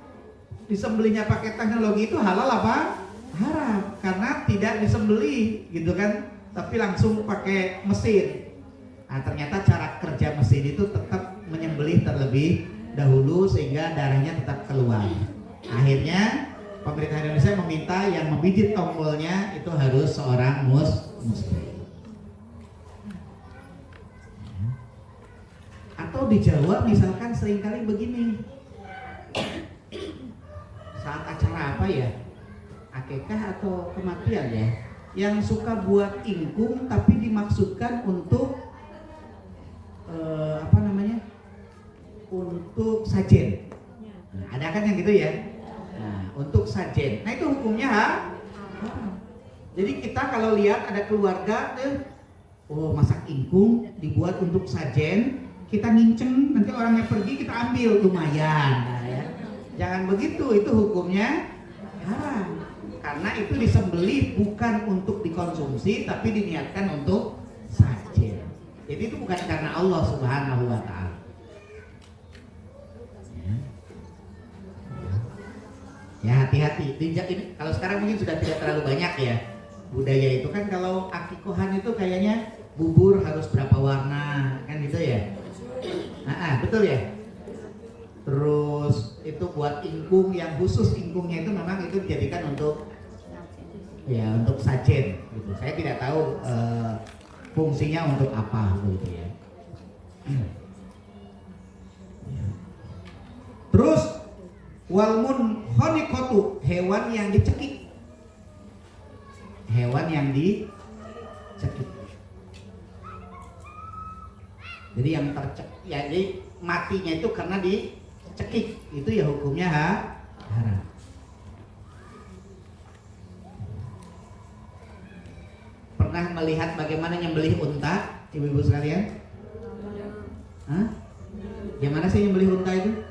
disembelihnya pakai teknologi itu halal apa haram, karena tidak disembelih gitu kan, tapi langsung pakai mesin. Nah, ternyata cara kerja mesin itu tetap menyembelih terlebih dahulu sehingga darahnya tetap keluar. Akhirnya pemerintah Indonesia meminta yang memijit tombolnya itu harus seorang muslim. Atau di Jawa misalkan seringkali begini, saat acara apa ya, akikah atau kematian ya, yang suka buat ingkung tapi dimaksudkan untuk untuk sajen. Nah, ada kan yang gitu ya. Nah, untuk sajen. Nah, itu hukumnya Jadi kita kalau lihat ada keluarga masak ingkung dibuat untuk sajen, kita nginceng, nanti orangnya pergi kita ambil lumayan. Nah, ya. Jangan begitu, itu hukumnya haram. Karena itu disembelih bukan untuk dikonsumsi tapi diniatkan untuk sajen. Jadi itu bukan karena Allah Subhanahu wa ta'ala. Ya, hati-hati. Ini kalau sekarang mungkin sudah tidak terlalu banyak ya. Budaya itu kan kalau akikohan itu kayaknya bubur harus berapa warna, kan gitu ya. Betul ya. Terus itu buat ingkung yang khusus, ingkungnya itu memang itu dijadikan untuk sajen gitu. Saya tidak tahu fungsinya untuk apa gitu ya. Terus walmun khoniqatu, hewan yang dicekik. Hewan yang dicekik. Jadi yang jadi matinya itu karena dicekik, itu ya hukumnya haram. Pernah melihat bagaimana nyembelih unta, ibu-ibu sekalian? Gimana sih nyembelih unta itu?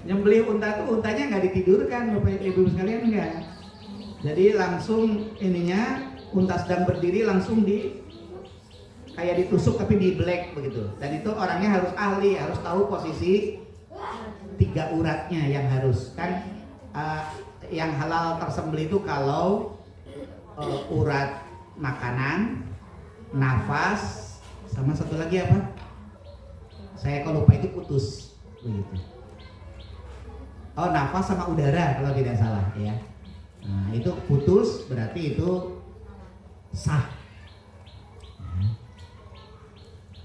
Nyembelih unta tuh untanya nggak ditidurkan, Bapak Ibu sekalian, enggak. Jadi langsung unta sedang berdiri langsung kayak ditusuk tapi di black begitu. Dan itu orangnya harus ahli, harus tahu posisi 3 uratnya yang harus kan yang halal tersembelih itu kalau urat makanan, nafas, sama satu lagi apa? Saya kalau lupa itu putus begitu. Nafas sama udara kalau tidak salah ya. Nah, itu putus berarti itu sah.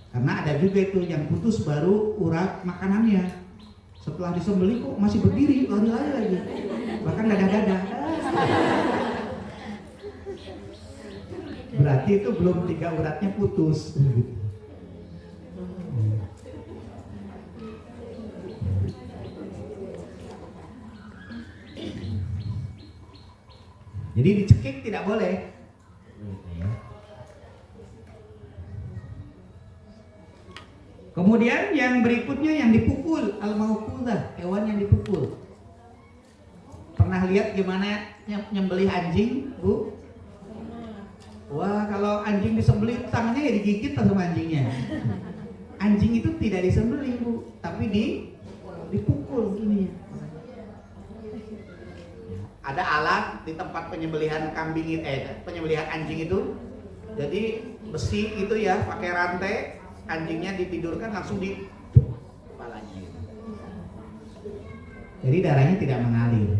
Karena ada juga itu yang putus baru urat makanannya. Setelah disembelih kok masih berdiri, lari-lari lagi. Bahkan dadah-dadah. Berarti itu belum 3 uratnya putus. Jadi dicekik tidak boleh. Kemudian yang berikutnya yang dipukul, al-mauqudah, hewan yang dipukul. Pernah lihat gimana nyembelih anjing, Bu? Wah, kalau anjing disembelih tangannya ya digigit sama anjingnya. Anjing itu tidak disembelih, Bu, tapi dipukul ini. Ada alat di tempat penyembelihan penyembelihan anjing itu. Jadi besi itu ya, pakai rantai, anjingnya ditidurkan langsung di kepalanya gitu. Jadi darahnya tidak mengalir.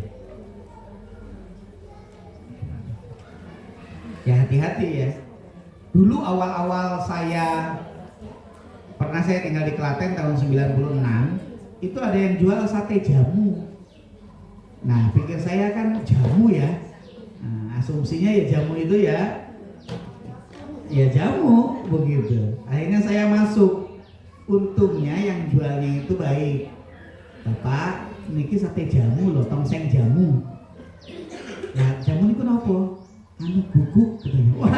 Ya hati-hati ya. Dulu awal-awal pernah saya tinggal di Klaten tahun 96, itu ada yang jual sate jamu. Nah, pikir saya kan jamu ya. Nah, asumsinya ya jamu itu ya jamu begitu. Akhirnya saya masuk. Untungnya yang jualnya itu baik. Bapak, niki sate jamu loh, tongseng jamu. Nah, jamu itu kenapa? Anu guguk katanya. Wah,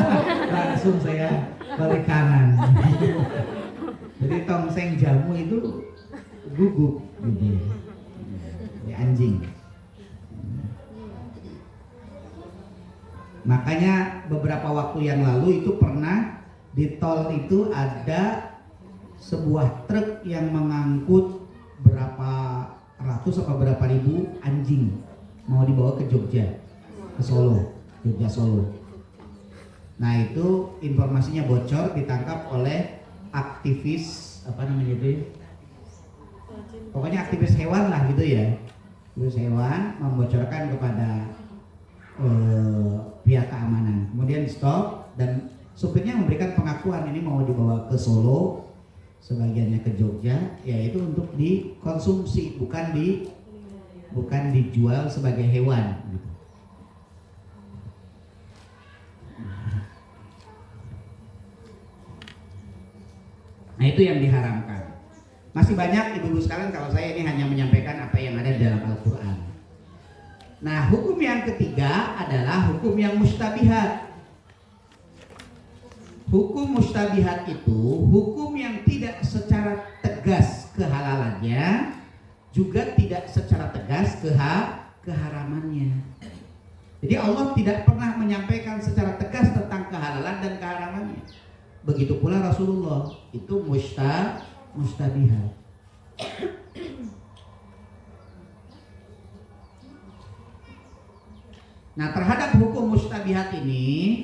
langsung saya balik kanan. Jadi tongseng jamu itu guguk gitu. Di anjing. Makanya beberapa waktu yang lalu itu pernah di tol itu ada sebuah truk yang mengangkut berapa ratus atau berapa ribu anjing mau dibawa ke Jogja, ke Solo. Jogja Solo. Nah itu informasinya bocor, ditangkap oleh aktivis apa namanya itu? Pokoknya aktivis hewan lah gitu ya. Aktivis hewan membocorkan kepada pihak keamanan. Kemudian stop dan supirnya memberikan pengakuan ini mau dibawa ke Solo, sebagiannya ke Jogja, yaitu untuk dikonsumsi, bukan dijual sebagai hewan. Gitu. Nah itu yang diharamkan. Masih banyak ibu-ibu sekalian, kalau saya ini hanya menyampaikan apa yang ada di dalam Al-Quran. Nah hukum yang ketiga adalah hukum yang mustabihat. Hukum mustabihat itu hukum yang tidak secara tegas kehalalannya, juga tidak secara tegas keharamannya. Jadi Allah tidak pernah menyampaikan secara tegas tentang kehalalan dan keharamannya. Begitu pula Rasulullah, itu mustabihat. Nah terhadap hukum mustabihat ini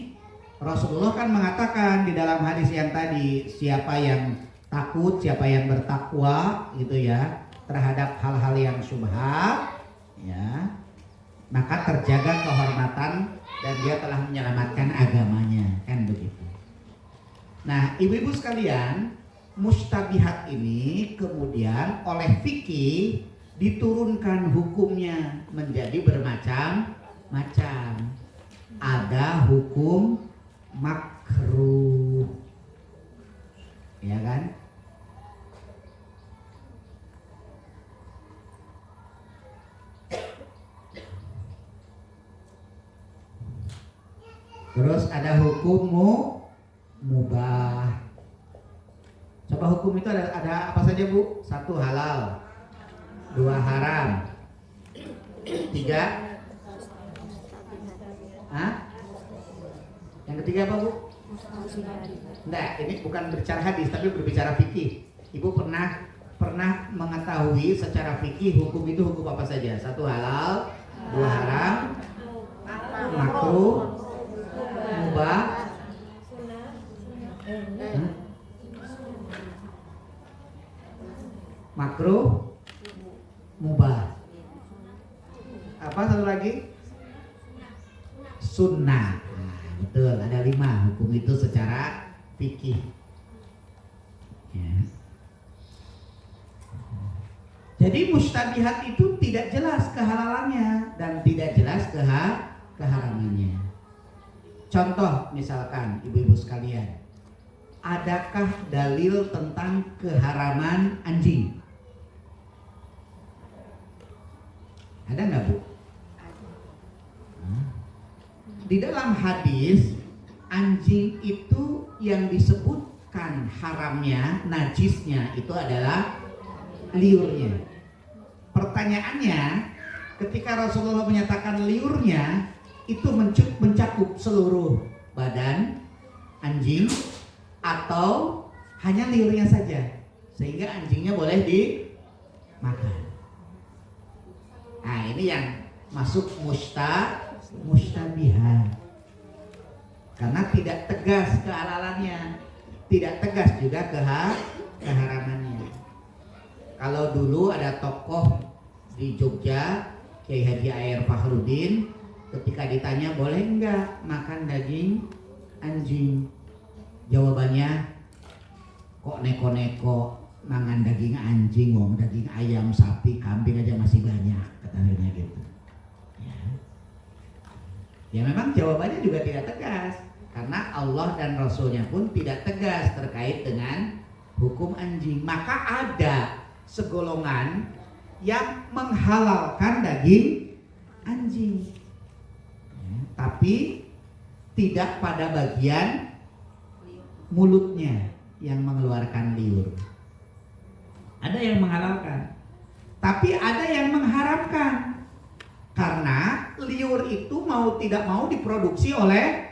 Rasulullah kan mengatakan di dalam hadis yang tadi, siapa yang takut, siapa yang bertakwa gitu ya terhadap hal-hal yang syubhat ya, maka terjaga kehormatan dan dia telah menyelamatkan agamanya, kan begitu. Nah, ibu-ibu sekalian, mustabihat ini kemudian oleh fikih diturunkan hukumnya menjadi bermacam-macam. Ada hukum makruh, ya kan? Terus ada hukum mubah. Coba hukum itu ada apa saja, Bu? 1 halal, 2 haram, 3 yang ketiga apa, Bu? Enggak, ini bukan berbicara hadis tapi berbicara fikih. Ibu pernah mengetahui secara fikih hukum itu hukum apa saja? 1 halal, 2 haram, makruh, mubah, makruh, mubah. Apa satu lagi? Sunnah. Nah, betul, ada 5 hukum itu secara fikih. Ya. Jadi mustabihat itu tidak jelas kehalalannya dan tidak jelas keharamannya. Contoh misalkan ibu-ibu sekalian, adakah dalil tentang keharaman anjing? Ada nggak, Bu? Di dalam hadis anjing itu yang disebut menyatakan haramnya, najisnya itu adalah liurnya. Pertanyaannya, ketika Rasulullah menyatakan liurnya itu mencakup seluruh badan anjing atau hanya liurnya saja, sehingga anjingnya boleh dimakan. Nah, ini yang masuk mustabihat. Karena tidak tegas kehalalannya, tidak tegas juga keharamannya. Kalau dulu ada tokoh di Jogja, Kiai Haji Ayer Fakhrudin, ketika ditanya boleh enggak makan daging anjing, jawabannya kok neko-neko mangan daging anjing, wong daging ayam, sapi, kambing aja masih banyak, katanya gitu. Ya memang jawabannya juga tidak tegas, karena Allah dan Rasulnya pun tidak tegas terkait dengan hukum anjing. Maka ada segolongan yang menghalalkan daging anjing, tapi tidak pada bagian mulutnya yang mengeluarkan liur. Ada yang menghalalkan, tapi ada yang mengharamkan. Karena liur itu mau tidak mau diproduksi oleh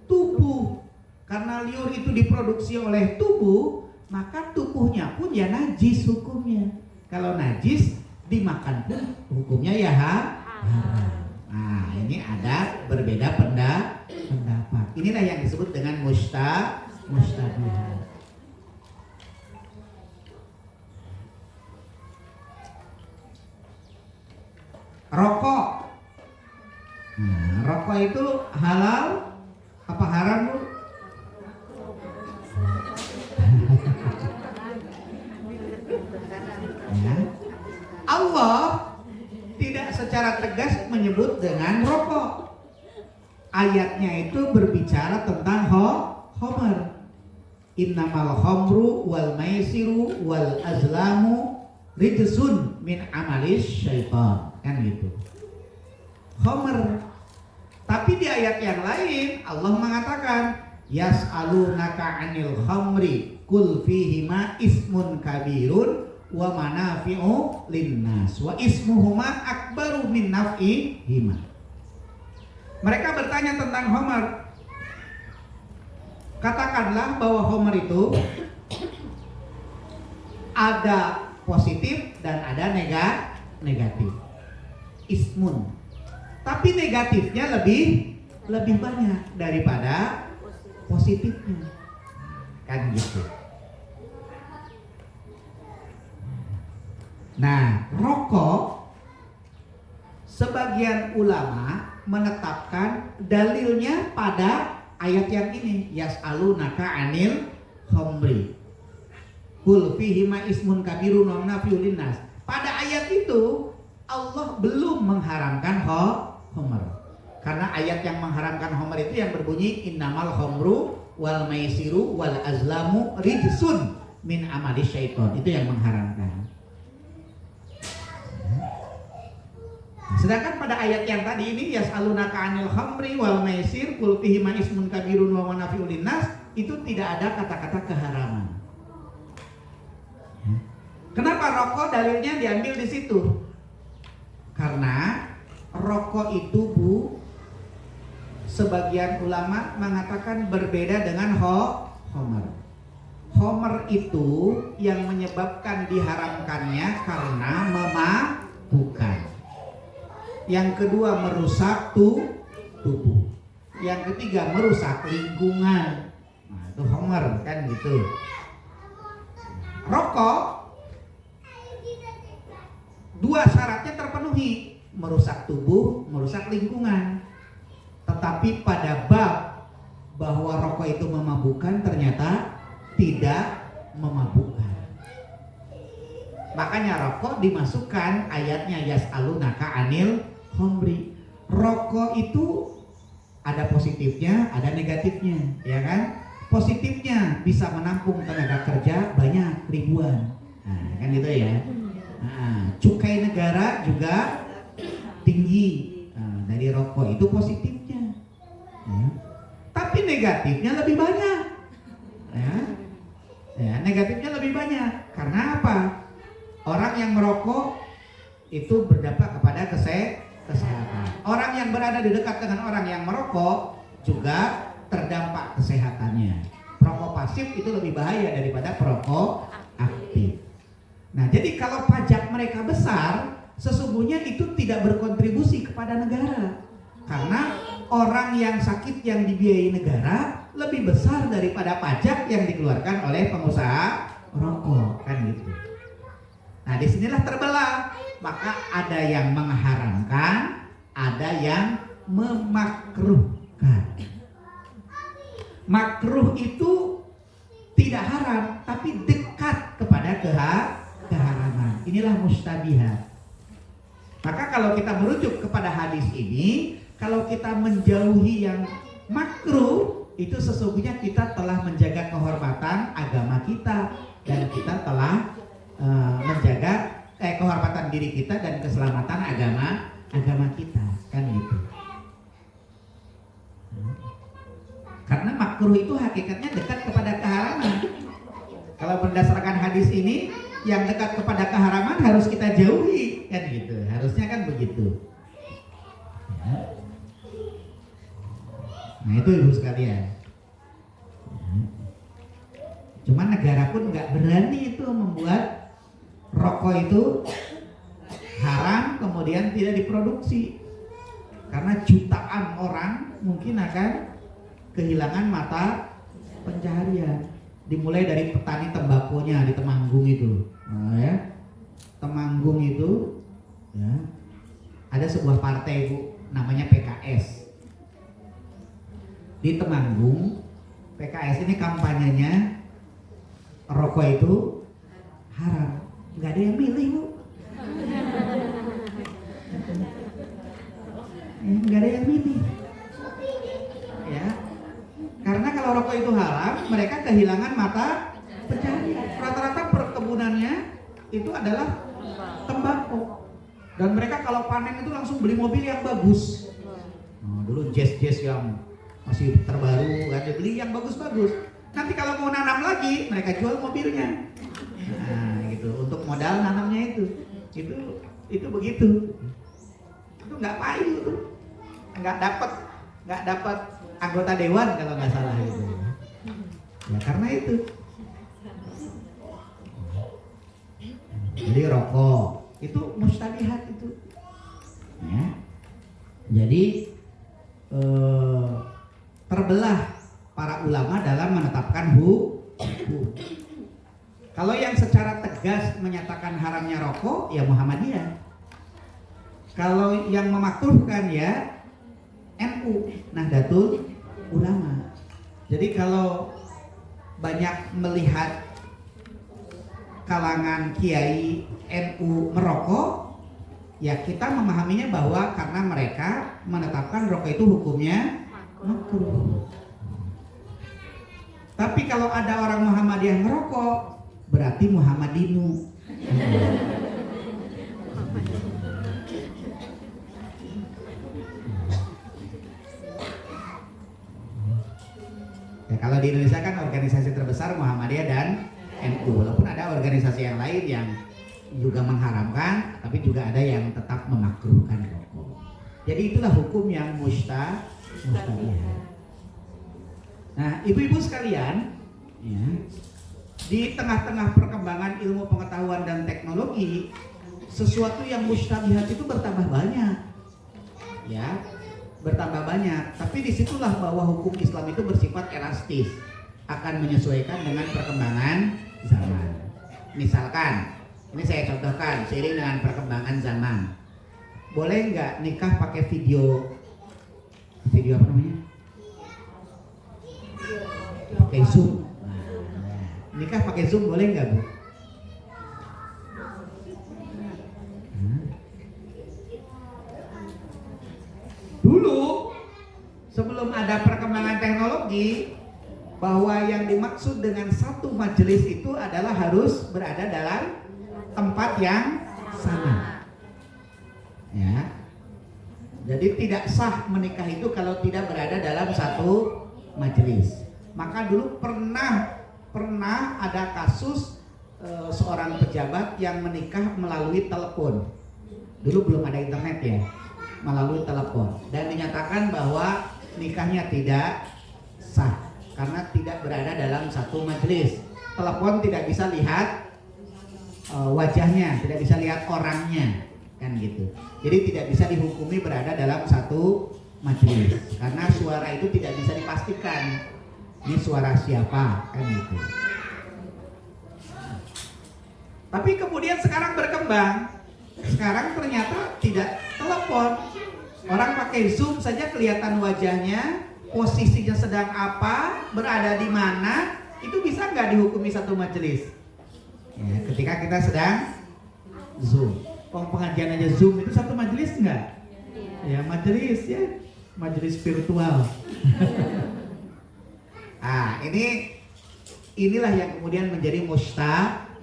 tubuh. Karena liur itu diproduksi oleh tubuh, maka tubuhnya pun ya najis hukumnya. Kalau najis dimakan pun hukumnya ya haram. Nah, ini ada berbeda pendapat. Inilah yang disebut dengan mustabihat. Rokok. Nah, rokok itu halal apa haram, Bu? Ya. Allah tidak secara tegas menyebut dengan rokok. Ayatnya itu berbicara tentang khamr. Innamal khamru wal maisiru wal azlamu rijsun min amalis syaitan. Kan gitu. Khamr. Tapi di ayat yang lain Allah mengatakan yas'alunaka 'anil khamri kul fihima ismun kabirun wa manafi'u linnas wa ismuhuma akbaru min naf'ihima. Mereka bertanya tentang khamr. Katakanlah bahwa khamr itu ada positif dan ada negatif. Ismun, tapi negatifnya lebih banyak daripada positifnya, kan gitu. Nah, rokok sebagian ulama menetapkan dalilnya pada ayat yang ini, yas'alunaka 'anil khamri qul fihima ismun kabirun wa manafi'u linnas. Pada ayat itu Allah belum mengharamkan khamr. Karena ayat yang mengharamkan khamr itu yang berbunyi innamal khamru wal maisiru wal azlamu rijsun min amali syaiton. Itu yang mengharamkan. Sedangkan pada ayat yang tadi ini yas'alunaka 'anil khamri wal maisir qul fihima ismun kabirun wa manafi'u linnas, itu tidak ada kata-kata keharaman. Kenapa rokok dalilnya diambil di situ? Karena rokok itu, Bu, sebagian ulama mengatakan berbeda dengan khamr. Khamr itu yang menyebabkan diharamkannya karena memabukkan. Yang kedua merusak tubuh. Yang ketiga merusak lingkungan. Nah, itu khamr kan gitu. Rokok dua syaratnya terpenuhi, merusak tubuh, merusak lingkungan. Tetapi pada bab bahwa rokok itu memabukkan ternyata tidak memabukkan. Makanya rokok dimasukkan ayatnya yas'alunaka 'anil khamri. Rokok itu ada positifnya, ada negatifnya, ya kan? Positifnya bisa menampung tenaga kerja banyak, ribuan. Nah, kan gitu ya. Nah, cukai negara juga tinggi. Nah, dari rokok itu positifnya. Tapi negatifnya lebih banyak. Ya. Ya, negatifnya lebih banyak. Karena apa? Orang yang merokok itu berdampak kepada kesehatan. Orang yang berada di dekat dengan orang yang merokok juga terdampak kesehatannya. Perokok pasif itu lebih bahaya daripada perokok aktif. Nah, jadi kalau pajak mereka besar, sesungguhnya itu tidak berkontribusi kepada negara. Karena orang yang sakit yang dibiayai negara lebih besar daripada pajak yang dikeluarkan oleh pengusaha rokok, kan gitu. Nah, disinilah terbelah. Maka ada yang mengharamkan, ada yang memakruhkan. Makruh itu tidak haram, tapi dekat kepada keharaman. Inilah mustabihat. Maka kalau kita merujuk kepada hadis ini, kalau kita menjauhi yang makruh, itu sesungguhnya kita telah menjaga kehormatan agama kita, dan kita telah menjaga kehormatan diri kita dan keselamatan agama kita, kan gitu. Karena makruh itu hakikatnya dekat kepada keharaman. Kalau berdasarkan hadis ini, yang dekat kepada keharaman harus kita jauhi, kan gitu. Harusnya kan begitu. Ya. Nah, itu ibu sekalian. Cuman negara pun nggak berani itu membuat rokok itu haram kemudian tidak diproduksi, karena jutaan orang mungkin akan kehilangan mata pencaharian. Dimulai dari petani tembakonya di Temanggung itu, ya. Temanggung itu, ya, ada sebuah partai bu, namanya PKS. Di Temanggung, PKS ini kampanyenya rokok itu haram. Nggak ada yang milih bu, nggak ada yang milih, ya. Karena kalau rokok itu haram, mereka kehilangan mata pencaharian. Rata-rata perkebunannya itu adalah tembakau, dan mereka kalau panen itu langsung beli mobil yang bagus. Nah, dulu Jazz yang masih terbaru, kan beli yang bagus-bagus. Nanti kalau mau nanam lagi, mereka jual mobilnya. Nah, gitu, untuk modal nanamnya itu begitu. Itu nggak payu tuh, nggak dapat anggota dewan kalau nggak salah gitu. Ya karena itu. Jadi rokok itu mustabihat itu. Ya. Jadi terbelah para ulama dalam menetapkan hukum. Kalau yang secara tegas menyatakan haramnya rokok, ya Muhammadiyah. Kalau yang memakruhkan ya NU, Nahdlatul Ulama. Jadi kalau banyak melihat kalangan kiai NU merokok, ya kita memahaminya bahwa karena mereka menetapkan rokok itu hukumnya makruh. Tapi kalau ada orang Muhammadiyah merokok, berarti Muhammadinu. Ya, kalau di Indonesia kan organisasi terbesar Muhammadiyah dan NU. Walaupun ada organisasi yang lain yang juga mengharamkan, tapi juga ada yang tetap memakruhkan rokok. Jadi itulah hukum yang mustabihah. Nah, ibu-ibu sekalian, ya, di tengah-tengah perkembangan ilmu pengetahuan dan teknologi, sesuatu yang mustabihat itu bertambah banyak, ya, bertambah banyak. Tapi disitulah bahwa hukum Islam itu bersifat elastis, akan menyesuaikan dengan perkembangan zaman. Misalkan, ini saya contohkan, seiring dengan perkembangan zaman, boleh nggak nikah pakai video apa namanya? Pakai Zoom. Nikah pakai Zoom boleh nggak bu? Dulu sebelum ada perkembangan teknologi, bahwa yang dimaksud dengan satu majelis itu adalah harus berada dalam tempat yang sama. Ya. Jadi tidak sah menikah itu kalau tidak berada dalam satu majelis. Maka dulu pernah pernah ada kasus seorang pejabat yang menikah melalui telepon. Dulu belum ada internet ya, melalui telepon, dan dinyatakan bahwa nikahnya tidak sah karena tidak berada dalam satu majelis. Telepon tidak bisa lihat wajahnya, tidak bisa lihat orangnya, kan gitu. Jadi tidak bisa dihukumi berada dalam satu majelis karena suara itu tidak bisa dipastikan ini suara siapa, kan gitu. Tapi kemudian sekarang berkembang. Sekarang ternyata tidak telepon. Orang pakai Zoom saja kelihatan wajahnya, posisinya sedang apa, berada di mana, itu bisa nggak dihukumi satu majelis? Ya, ketika kita sedang Zoom. Pengajian aja Zoom itu satu majelis nggak? Ya majelis ya, majelis virtual. Inilah yang kemudian menjadi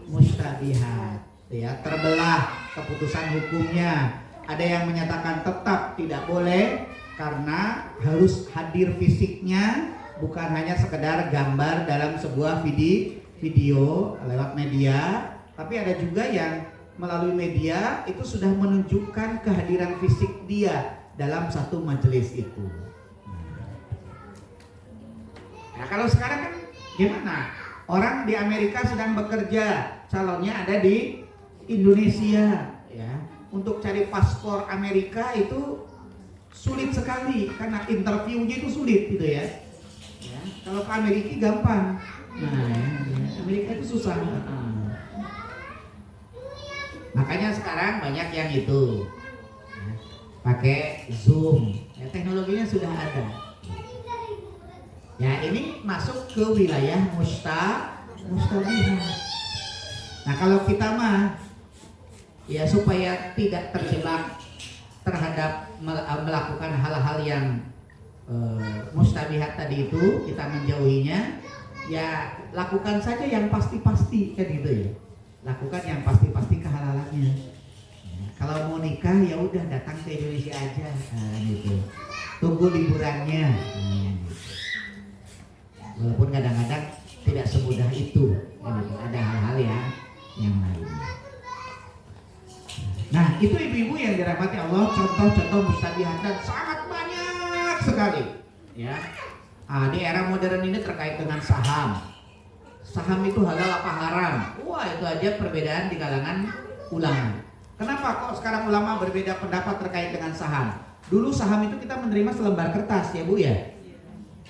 mustabihat, ya, terbelah keputusan hukumnya. Ada yang menyatakan tetap tidak boleh karena harus hadir fisiknya, bukan hanya sekedar gambar dalam sebuah video lewat media, tapi ada juga yang melalui media itu sudah menunjukkan kehadiran fisik dia dalam satu majelis itu. Nah, kalau sekarang kan gimana? Orang di Amerika sedang bekerja, calonnya ada di Indonesia, ya. Untuk cari paspor Amerika itu sulit sekali karena interviewnya itu sulit gitu ya. Ya, kalau ke Amerika gampang. Nah, ya, Amerika itu susah. Makanya sekarang banyak yang itu ya, pakai Zoom. Ya, teknologinya sudah ada. Ya, ini masuk ke wilayah mustabihat. Nah, kalau kita mah ya supaya tidak terjebak terhadap melakukan hal-hal yang mustabihat tadi itu, kita menjauhinya, ya lakukan saja yang pasti-pasti, kan gitu ya. Lakukan yang pasti-pasti kehalalannya. Ya, kalau mau nikah ya udah datang ke Indonesia aja, gitu. Tunggu liburannya. Walaupun kadang-kadang tidak semudah itu, gitu. Ada hal-hal yang lain. Nah, itu ibu-ibu yang dirahmati Allah, contoh-contoh mustabihat dan sangat banyak sekali. Ya, di era modern ini terkait dengan saham. Saham itu halal apa haram? Wah, itu aja perbedaan di kalangan ulama. Kenapa kok sekarang ulama berbeda pendapat terkait dengan saham? Dulu saham itu kita menerima selembar kertas, ya Bu ya.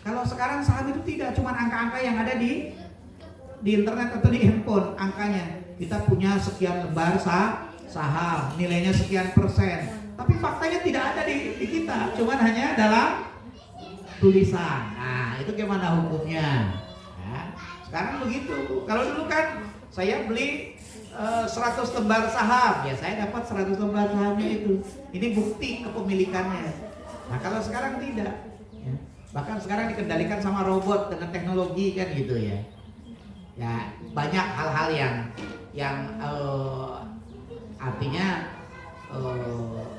Kalau sekarang saham itu tidak, cuma angka-angka yang ada di internet atau di handphone, angkanya. Kita punya sekian lembar saham, nilainya sekian persen. Tapi faktanya tidak ada di kita, cuma hanya dalam tulisan. Nah, itu gimana hukumnya? Ya, sekarang begitu. Kalau dulu kan saya beli 100 lembar saham, ya saya dapat 100 lembar sahamnya itu. Ini bukti kepemilikannya. Nah, kalau sekarang tidak. Ya. Bahkan sekarang dikendalikan sama robot dengan teknologi, kan gitu ya. Ya, banyak hal-hal yang artinya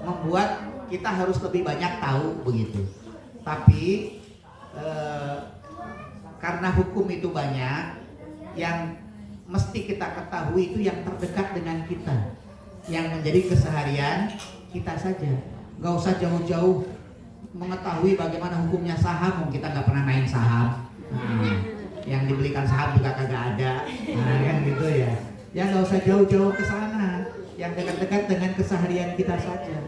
membuat kita harus lebih banyak tahu begitu. Tapi karena hukum itu banyak, yang mesti kita ketahui itu yang terdekat dengan kita, yang menjadi keseharian kita saja. Gak usah jauh-jauh mengetahui bagaimana hukumnya saham, kita nggak pernah main saham. Yang dibelikan saham juga kagak ada, kan gitu ya. Ya nggak usah jauh-jauh ke sana, yang dekat-dekat dengan keseharian kita saja.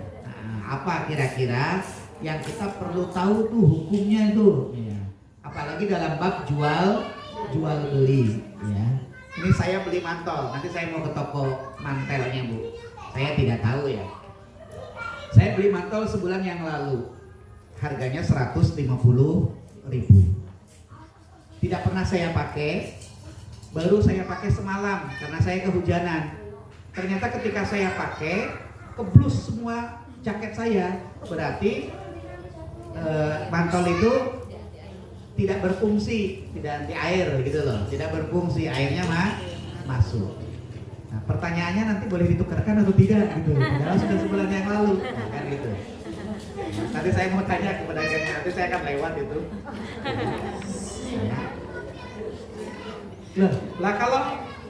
Apa kira-kira yang kita perlu tahu tuh hukumnya itu? Ya. Apalagi dalam bab jual beli. Ya. Ini saya beli mantel, nanti saya mau ke toko mantelnya Bu. Saya tidak tahu ya. Saya beli mantel sebulan yang lalu, harganya 150.000. Tidak pernah saya pakai, baru saya pakai semalam karena saya kehujanan. Ternyata ketika saya pakai, keblus semua jaket saya. Berarti mantel itu tidak berfungsi, tidak anti air gitu loh, tidak berfungsi, airnya masuk. Nah, pertanyaannya nanti boleh ditukarkan atau tidak gitu. Padahal sudah sebulan yang lalu, kan gitu. Nanti saya mau tanya ke pedagangnya, nanti saya akan lewat itu. Loh, lah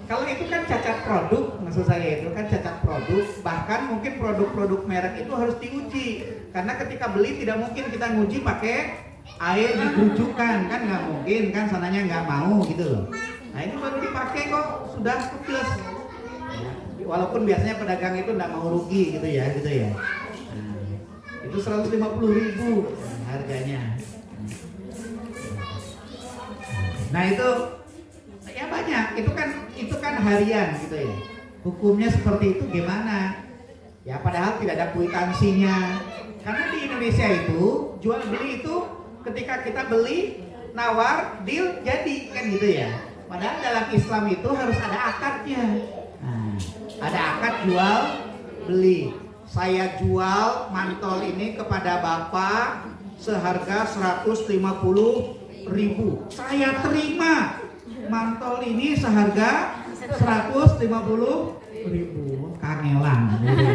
kalau itu kan cacat produk, maksud saya itu kan cacat produk, bahkan mungkin produk-produk merek itu harus diuji. Karena ketika beli tidak mungkin kita nguji pakai air dikerucutkan, kan nggak mungkin, kan sananya nggak mau gitu loh. Nah ini baru dipakai kok sudah plus. Walaupun biasanya pedagang itu nggak mau rugi gitu ya. Nah, itu 150.000 harganya. Nah itu ya banyak, itu kan harian gitu ya. Hukumnya seperti itu gimana? Ya padahal tidak ada kwitansinya. Karena di Indonesia itu jual beli itu ketika kita beli nawar deal jadi kan gitu ya. Padahal dalam Islam itu harus ada akadnya. Nah, ada akad jual beli. Saya jual mantol ini kepada Bapak seharga 150.000. Saya terima mantol ini seharga 150.000. Kangelan gitu ya.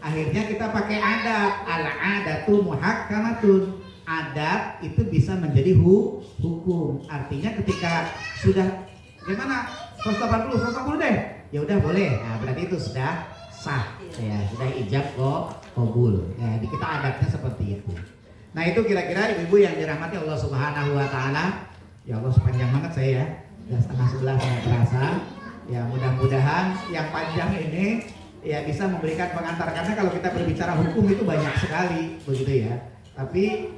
Akhirnya kita pakai adat. Al-adatu muhakkamatun. Adat itu bisa menjadi hukum. Artinya ketika sudah gimana? 180 deh. Ya udah boleh. Nah, berarti itu sudah sah. Ya, sudah ijab qabul. Ya, di kita adatnya seperti itu. Nah, itu kira-kira ibu-ibu yang dirahmati Allah Subhanahu wa taala. Ya Allah, sepanjang banget saya ya. Sudah setengah 11 saya terasa. Ya, mudah-mudahan yang panjang ini ya bisa memberikan pengantar, karena kalau kita berbicara hukum itu banyak sekali begitu ya. Tapi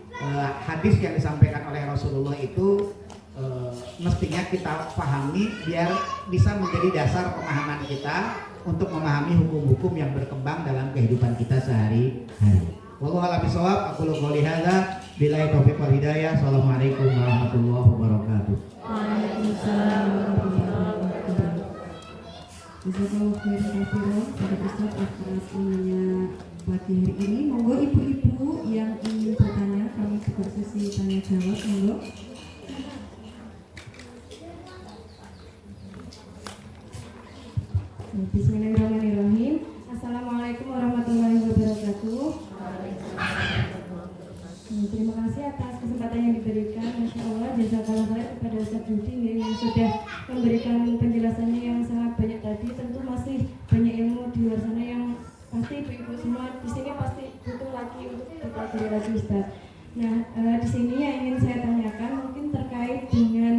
hadis yang disampaikan oleh Rasulullah itu mestinya kita pahami biar bisa menjadi dasar pemahaman kita untuk memahami hukum-hukum yang berkembang dalam kehidupan kita sehari-hari. Wallahu a'lam bishawab. Aku qouli hadza billahi taufiq wal hidayah. Assalamualaikum warahmatullahi wabarakatuh. Waalaikumsalam warahmatullahi wabarakatuh. Jazakallahu khairan katsiran pada Ustaz atas ilmunya pagi hari ini. Monggo ibu-ibu yang ingin bertanya, kami buka sesi tanya jawab. Monggo. Bismillahirrahmanirrahim. Assalamualaikum warahmatullahi wabarakatuh. Terima kasih atas kesempatan yang diberikan. Masya Allah, jazakallah khair kepada Ustaz Budi yang sudah memberikan penjelasannya yang sangat banyak tadi. Tentu masih banyak ilmu di luar sana yang pasti ibu-ibu semua di sini pasti butuh lagi untuk dipelajari lagi Ustaz. Nah, di sini yang ingin saya tanyakan mungkin terkait dengan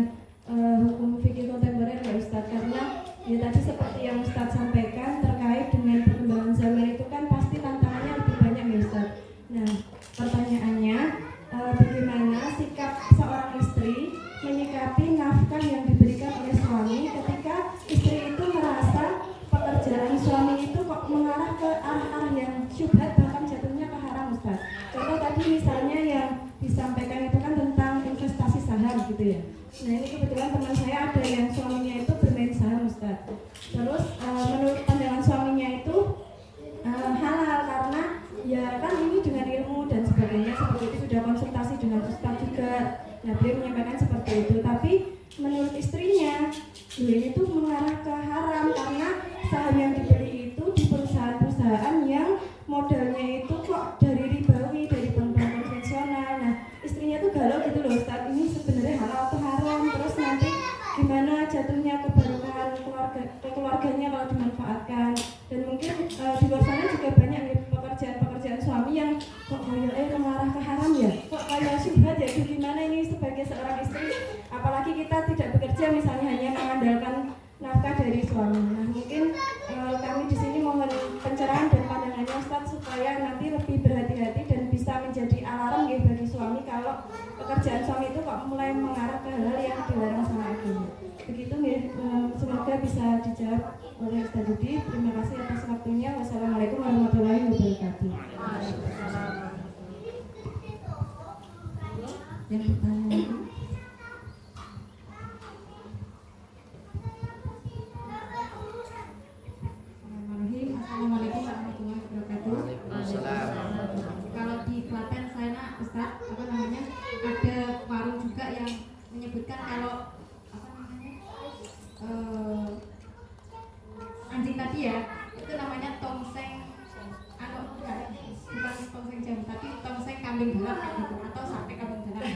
hukum fikih kontemporer ya Ustaz, karena ya tadi seperti yang Ustaz sampaikan terkait dengan perkembangan zaman itu kan pasti tantangannya lebih banyak ya Ustaz. Nah, pertanyaannya bagaimana sikap seorang istri menyikapi nafkah yang diberikan oleh suami ketika istri itu merasa pekerjaan suami itu kok mengarah ke arah-arah yang syubhat, bahkan jatuhnya ke haram Ustaz. Contoh tadi misalnya yang disampaikan itu kan tentang investasi saham gitu ya. Nah ini kebetulan teman saya ada yang suaminya itu bermain saham Ustaz. Terus menurut pandangan suaminya itu halal karena ya kan ini dengan ilmu dan sebagainya seperti itu, sudah konsultasi dengan Ustaz juga. Nah beliau menyampaikan seperti itu, tapi menurut istrinya ini tuh mengarah ke haram karena saham yang dibeli itu di perusahaan-perusahaan yang modalnya itu kok dari ribawi, dari bank-bank konvensional. Nah istrinya tuh galau gitu loh Ustaz, ini sebenarnya halal atau haram, terus nanti gimana jatuhnya keberkahan keluarganya kalau dimanfaatkan. Dan mungkin di luar sana juga banyak nih pekerjaan suami yang kok kayak mengarah ke haram ya, kok kayak syubhat ya, gimana ini sebagai seorang istri, apalagi kita tidak bekerja misalnya hanya mengandalkan nafkah dari suami. Nah mungkin kami di sini mohon pencerahan dan pandangannya Ustaz supaya nanti lebih berhati-hati dan bisa menjadi alarm ya bagi suami kalau pekerjaan suami itu kok mulai mengarah ke hal yang dilarang sama agama. Begitu ya, semoga bisa dijawab oleh Ustaz Budi. Terima kasih atas waktunya. Wassalamualaikum warahmatullahi wabarakatuh. Yang bertanya. Assalamualaikum warahmatullahi wabarakatuh. Kalau di Klaten saya Ustaz ada warung juga yang menyebutkan kalau anjing tadi ya itu namanya tongseng, bukan tongseng jam tapi tongseng kambing galak gitu, atau sate kambing galak.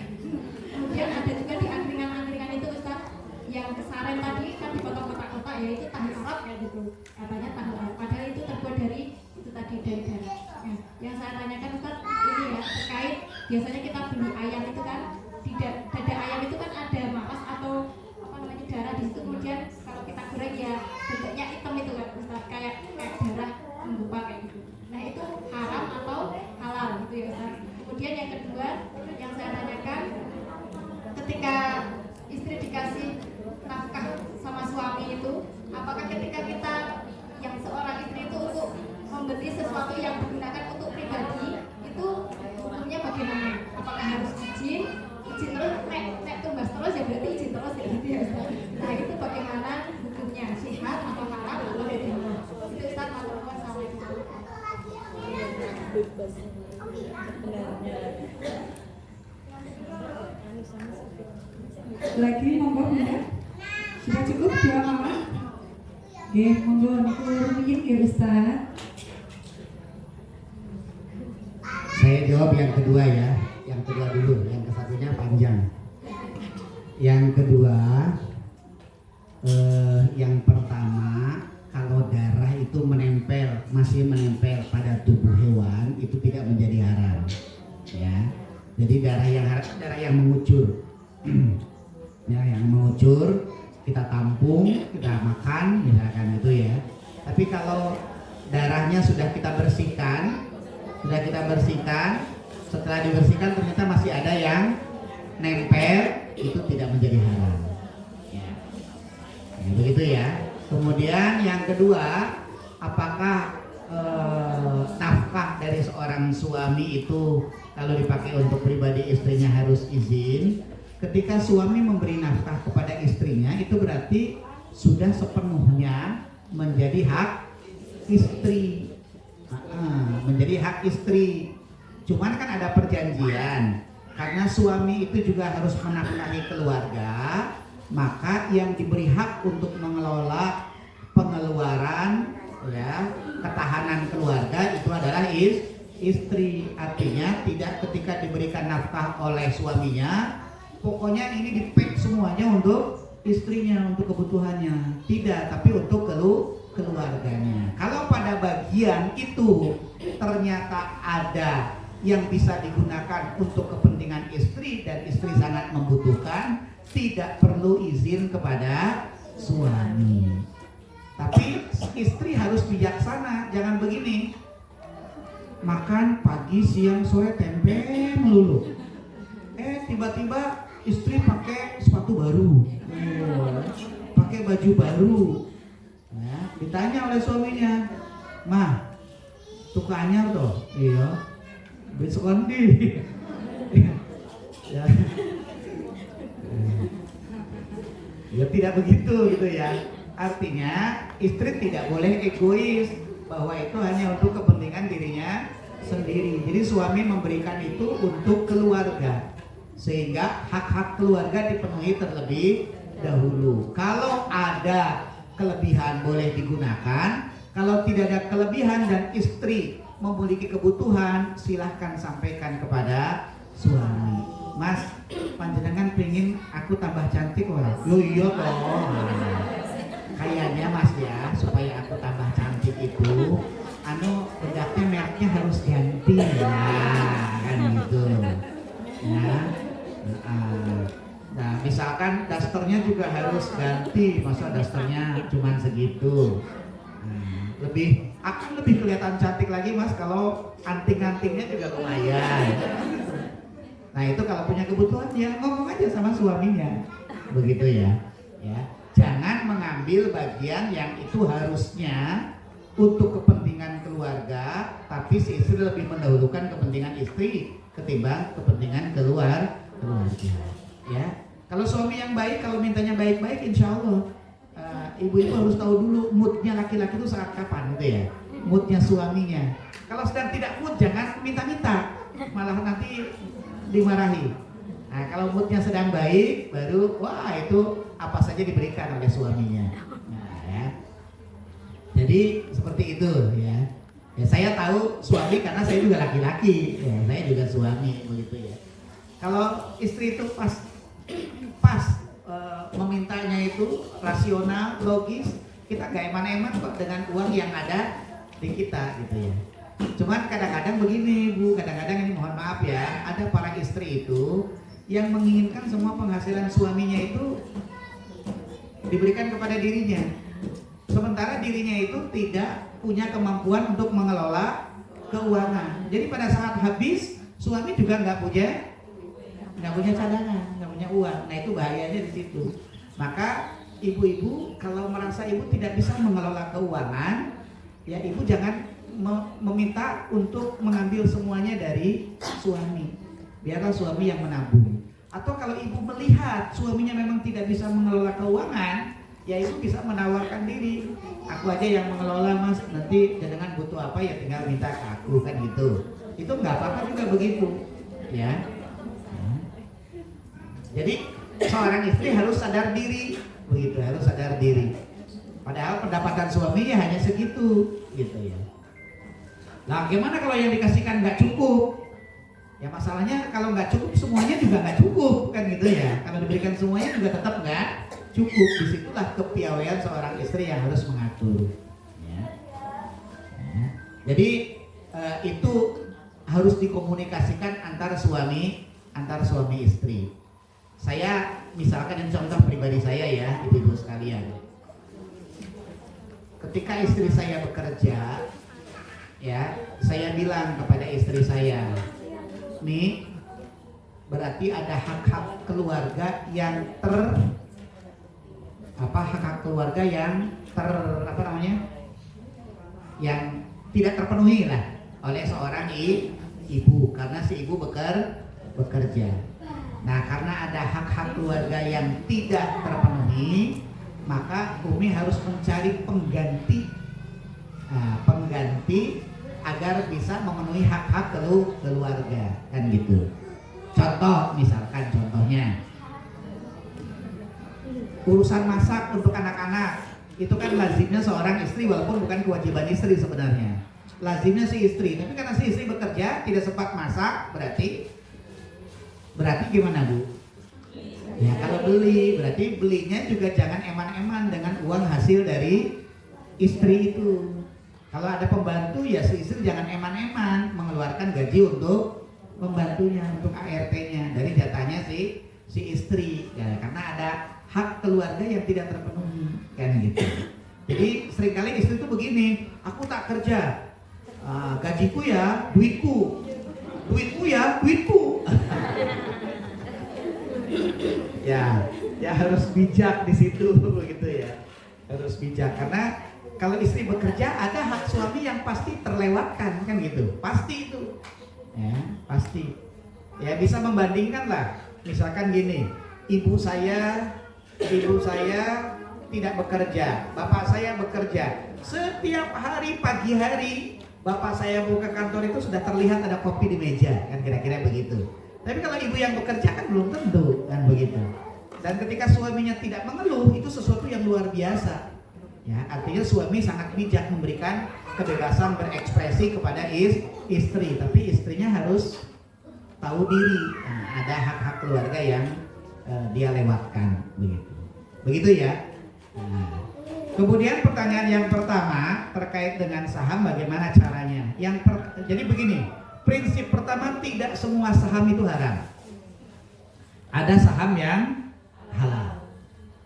Kemudian ada juga di angkringan-angkringan itu Ustaz yang kesaren Yang saya tanyakan Ustaz ini ya terkait biasanya kita beli ayam itu kan tidak dada ayam itu kan ada makas atau apa namanya darah di situ, kemudian kalau kita goreng ya bentuknya hitam itu kan Ustaz, kayak darah menggumpal kayak gitu. Nah itu haram atau halal gitu ya Ustaz. Kemudian yang kedua yang saya tanyakan, ketika istri dikasih nafkah sama suami itu, apakah ketika kita yang seorang istri itu untuk membeli sesuatu yang digunakan untuk pribadi itu hukumnya bagaimana? Apakah harus izin terus nek tumbas terus ya berarti izin terus ya gitu ya Ustaz. Nah itu bagaimana hukumnya, sehat atau haram atau bagaimana? Itu Ustaz, matur nuwun. Lagi monggo Bunda. Sudah cukup dua mama? Nggih, monggo niku rumiyin nggih Ustaz. Saya jawab yang kedua ya. Yang kedua dulu, yang kesatunya panjang. Yang kedua, yang pertama, kalau darah itu masih menempel pada tubuh hewan, itu tidak menjadi haram. Ya, jadi darah yang haram, darah yang mengucur. Ya, yang mengucur kita tampung, kita makan, misalkan itu ya. Tapi kalau darahnya sudah kita bersihkan, setelah dibersihkan ternyata masih ada yang nempel, itu tidak menjadi haram. Ya, begitu ya. Kemudian yang kedua, apakah nafkah dari seorang suami itu kalau dipakai untuk pribadi istrinya harus izin? Ketika suami memberi nafkah kepada istrinya, itu berarti sudah sepenuhnya menjadi hak istri. Menjadi hak istri. Cuman kan ada perjanjian, karena suami itu juga harus menafkahi keluarga, maka yang diberi hak untuk mengelola pengeluaran, ya, ketahanan keluarga itu adalah istri. Artinya tidak ketika diberikan nafkah oleh suaminya, pokoknya ini di-pack semuanya untuk istrinya, untuk kebutuhannya. Tidak, tapi untuk keluarganya. Kalau pada bagian itu ternyata ada yang bisa digunakan untuk kepentingan istri dan istri sangat membutuhkan, tidak perlu izin kepada suami. Tapi istri harus bijaksana, jangan begini. Makan pagi, siang, sore tempe melulu. Tiba-tiba istri pakai sepatu baru, pakai baju baru. Ya, ditanya oleh suaminya, "Mah, tuku anyar toh?" "Iya." "Besok nanti." Ya. Ya tidak begitu gitu ya. Artinya istri tidak boleh egois bahwa itu hanya untuk kepentingan dirinya sendiri. Jadi suami memberikan itu untuk keluarga, sehingga hak-hak keluarga dipenuhi terlebih dahulu. Kalau ada kelebihan boleh digunakan, kalau tidak ada kelebihan dan istri memiliki kebutuhan, silahkan sampaikan kepada suami. "Mas, panjenengan pengen aku tambah cantik ora?" "Yo iya toh." "Kayaknya Mas ya, supaya aku tambah cantik itu bedaknya mereknya harus ganti." Nah, kan gitu. Ya. Nah, misalkan dasternya juga harus ganti, masa dasternya cuma segitu. Akan lebih kelihatan cantik lagi Mas kalau anting-antingnya juga lumayan. Nah itu kalau punya kebutuhan ya ngomong aja sama suaminya, begitu ya. Ya, jangan mengambil bagian yang itu harusnya untuk kepentingan keluarga, tapi si istri lebih mendahulukan kepentingan istri ketimbang kepentingan keluarga. Ya, kalau suami yang baik, kalau mintanya baik-baik, insya Allah ibu-ibu harus tahu dulu moodnya laki-laki itu saat kapan gitu ya, moodnya suaminya. Kalau sedang tidak mood jangan minta-minta, malah nanti dimarahi. Nah, kalau moodnya sedang baik, baru wah itu apa saja diberikan oleh suaminya. Nah, ya. Jadi seperti itu ya. Ya saya tahu suami karena saya juga laki-laki, ya, saya juga suami begitu ya. Kalau istri itu pas memintanya itu rasional, logis, kita gak eman-eman kok dengan uang yang ada di kita gitu ya. Cuman kadang-kadang begini Bu, kadang-kadang ini mohon maaf ya, ada para istri itu yang menginginkan semua penghasilan suaminya itu diberikan kepada dirinya. Sementara dirinya itu tidak punya kemampuan untuk mengelola keuangan. Jadi pada saat habis, suami juga nggak punya cadangan, nggak punya uang. Nah itu bahayanya di situ. Maka ibu-ibu kalau merasa ibu tidak bisa mengelola keuangan, ya ibu jangan meminta untuk mengambil semuanya dari suami. Biarlah suami yang menabung. Atau kalau ibu melihat suaminya memang tidak bisa mengelola keuangan, ya ibu bisa menawarkan diri. Aku aja yang mengelola mas, nanti dengan butuh apa ya tinggal minta ke aku kan gitu. Itu nggak apa-apa juga begitu, ya. Jadi seorang istri harus sadar diri, begitu, harus sadar diri. Padahal pendapatan suaminya hanya segitu, gitu ya. Nah, gimana kalau yang dikasihkan nggak cukup? Ya masalahnya kalau nggak cukup semuanya juga nggak cukup, kan gitu ya. Kalau diberikan semuanya juga tetap nggak cukup. Disitulah kepiawaian seorang istri yang harus mengatur. Ya. Ya. Jadi itu harus dikomunikasikan antar suami istri. Saya misalkan ini contoh pribadi saya ya, ibu-ibu sekalian. Ketika istri saya bekerja, ya saya bilang kepada istri saya, nih berarti ada hak-hak keluarga yang yang tidak terpenuhi lah oleh seorang ibu karena si ibu bekerja. Nah karena ada hak-hak keluarga yang tidak terpenuhi, maka Umi harus mencari pengganti agar bisa memenuhi hak-hak keluarga, kan gitu. Contohnya urusan masak untuk anak-anak itu kan lazimnya seorang istri, walaupun bukan kewajiban istri sebenarnya. Lazimnya si istri, tapi karena si istri bekerja tidak sempat masak, berarti gimana Bu? Ya kalau berarti belinya juga jangan eman-eman dengan uang hasil dari istri itu. Kalau ada pembantu ya si istri jangan eman-eman mengeluarkan gaji untuk pembantunya, untuk ART-nya dari jatahnya si istri ya, karena ada hak keluarga yang tidak terpenuhi, kan gitu. Jadi seringkali istri itu begini, aku tak kerja, gajiku ya duitku ya duitku. ya harus bijak di situ begitu ya, harus bijak karena kalau istri bekerja ada hak suami yang pasti terlewatkan, kan gitu, pasti itu, ya pasti. Ya bisa membandingkan lah, misalkan gini, ibu saya tidak bekerja, bapak saya bekerja. Setiap hari pagi hari bapak saya buka kantor itu sudah terlihat ada kopi di meja, kan kira-kira begitu. Tapi kalau ibu yang bekerja kan belum tentu, kan begitu. Dan ketika suaminya tidak mengeluh, itu sesuatu yang luar biasa. Ya, artinya suami sangat bijak memberikan kebebasan berekspresi kepada istri, tapi istrinya harus tahu diri. Nah, ada hak-hak keluarga yang dia lewatkan, begitu ya. Nah, kemudian pertanyaan yang pertama terkait dengan saham, bagaimana caranya? Jadi begini, prinsip pertama, tidak semua saham itu haram. Ada saham yang halal.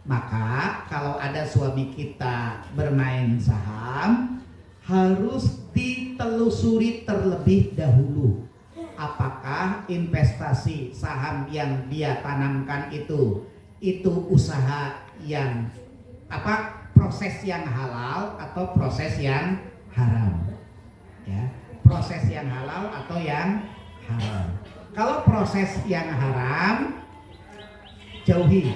Maka kalau ada suami kita bermain saham, harus ditelusuri terlebih dahulu. Apakah investasi saham yang dia tanamkan itu usaha yang proses yang halal atau proses yang haram? Ya, proses yang halal atau yang haram. Kalau proses yang haram, jauhi,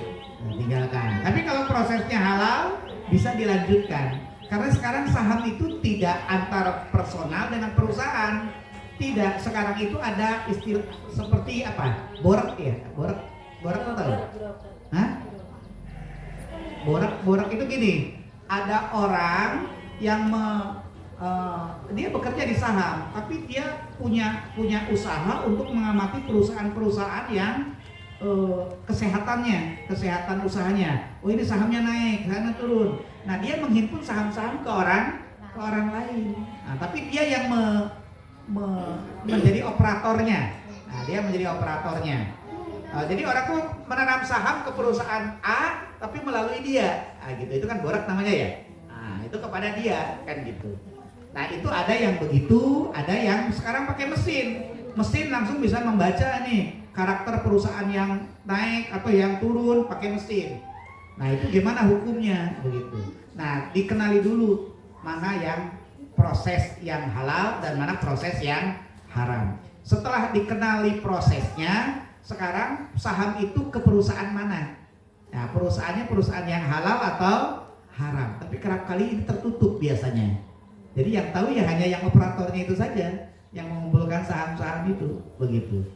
tinggalkan. Tapi kalau prosesnya halal, bisa dilanjutkan. Karena sekarang saham itu tidak antara personal dengan perusahaan. Tidak, sekarang itu ada istilah seperti apa? Borak ya? Borak tahu? Hah? Borak itu gini, ada orang yang dia bekerja di saham, tapi dia punya usaha untuk mengamati perusahaan-perusahaan yang kesehatan usahanya. Oh ini sahamnya naik, sahamnya turun. Nah dia menghimpun saham-saham ke orang lain. Nah, tapi dia yang menjadi operatornya. Nah, dia menjadi operatornya. Jadi orang tuh menanam saham ke perusahaan A tapi melalui dia. Nah, gitu. Itu kan borak namanya ya. Nah, itu kepada dia kan gitu. Nah, itu ada yang begitu, ada yang sekarang pakai mesin. Mesin langsung bisa membaca nih karakter perusahaan yang naik atau yang turun pakai mesin. Nah, itu gimana hukumnya begitu. Nah, dikenali dulu mana yang proses yang halal dan mana proses yang haram. Setelah dikenali prosesnya, sekarang saham itu ke perusahaan mana? Nah, perusahaannya perusahaan yang halal atau haram. Tapi kerap kali ini tertutup biasanya. Jadi yang tahu ya hanya yang operatornya itu saja, yang mengumpulkan saham-saham itu, begitu.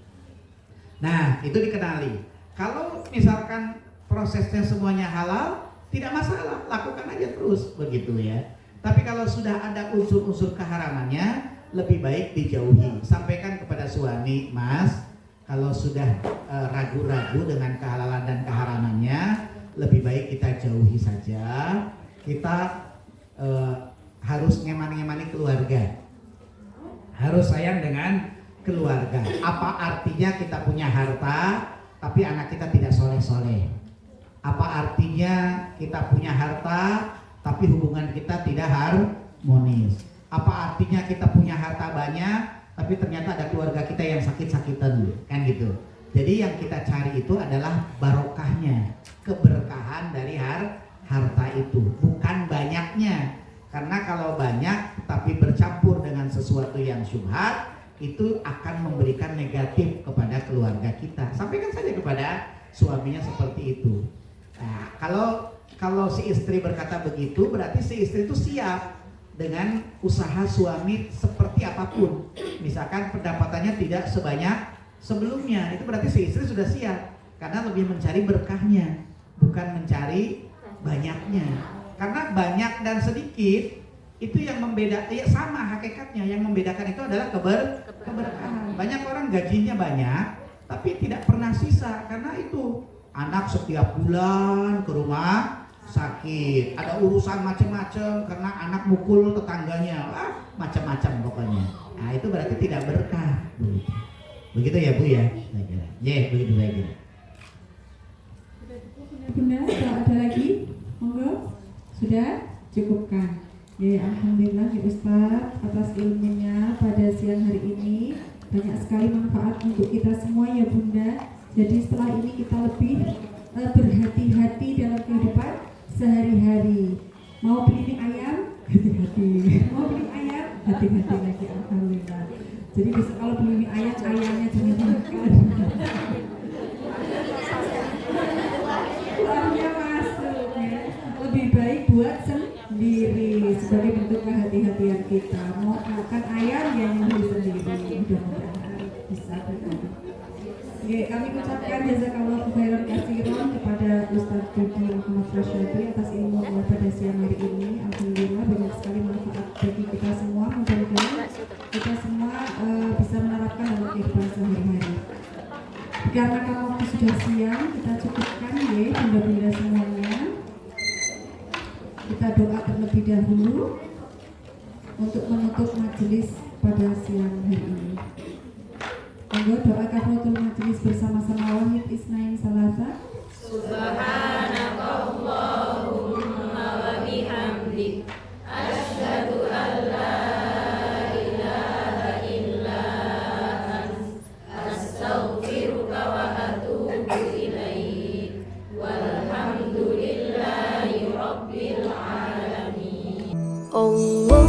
Nah, itu dikenali. Kalau misalkan prosesnya semuanya halal, tidak masalah, lakukan aja terus, begitu ya. Tapi kalau sudah ada unsur-unsur keharamannya, lebih baik dijauhi. Sampaikan kepada suami, Mas, kalau sudah ragu-ragu dengan kehalalan dan keharamannya, lebih baik kita jauhi saja. Kita harus ngemani-ngemani keluarga, harus sayang dengan keluarga. Apa artinya kita punya harta tapi anak kita tidak soleh-soleh? Apa artinya kita punya harta tapi hubungan kita tidak harmonis? Apa artinya kita punya harta banyak tapi ternyata ada keluarga kita yang sakit-sakitan, kan gitu. Jadi yang kita cari itu adalah barokahnya, keberkahan dari harta itu, bukan banyaknya. Karena kalau banyak tapi bercampur dengan sesuatu yang syubhat, itu akan memberikan negatif kepada keluarga kita. Sampaikan saja kepada suaminya seperti itu. Nah, kalau si istri berkata begitu, berarti si istri itu siap dengan usaha suami seperti apapun. Misalkan pendapatannya tidak sebanyak sebelumnya, itu berarti si istri sudah siap. Karena lebih mencari berkahnya, bukan mencari banyaknya. Karena banyak dan sedikit itu yang membedakan, ya sama hakikatnya, yang membedakan itu adalah keberkahan. Banyak orang gajinya banyak tapi tidak pernah sisa karena itu anak setiap bulan ke rumah sakit, ada urusan macam-macam karena anak mukul tetangganya, macam-macam pokoknya. Nah, itu berarti tidak berkah. Begitu ya Bu ya? Saya kira. Begitu saya kira. Bunda, kalau ada lagi, monggo. Sudah cukupkan. Ya, alhamdulillah ya Ustaz atas ilmunya pada siang hari ini. Banyak sekali manfaat untuk kita semua ya Bunda. Jadi setelah ini kita lebih berhati-hati dalam kehidupan sehari-hari. Mau beli mie ayam, hati-hati. Mau beli ayam, hati-hati lagi, alhamdulillah. Jadi besok kalau beli mie ayam, ayamnya jangan makan. Uangnya masuk ya. Lebih baik buat sendiri sebagai bentuk kehati-hatian kita. Mau makan ayam yang nyembeli sendiri. Mudah-mudahan bisa berkah. Oke, kami ucapkan jazakallahu khairan katsiran kepada Ustaz Budi Muhammad Rasyadi atas ilmu Allah pada siang hari ini. Alhamdulillah banyak sekali manfaat bagi kita semua. Mudah-mudahan kita semua bisa menerapkan dalam kehidupan sehari-hari. Karena kalau waktu sudah siang, kita cukupkan ya bunda-bunda semuanya. Kita doa terlebih dahulu untuk menutup majelis pada siang hari ini. Monggo doa kafaratul majelis bersama-sama wahid isnain salasa. Subhanakallahumma wa bihamdik asyhadu an la ilaha illa anta astaghfiruka wa atubu ilaik. Walhamdulillahi rabbil alamin. Allah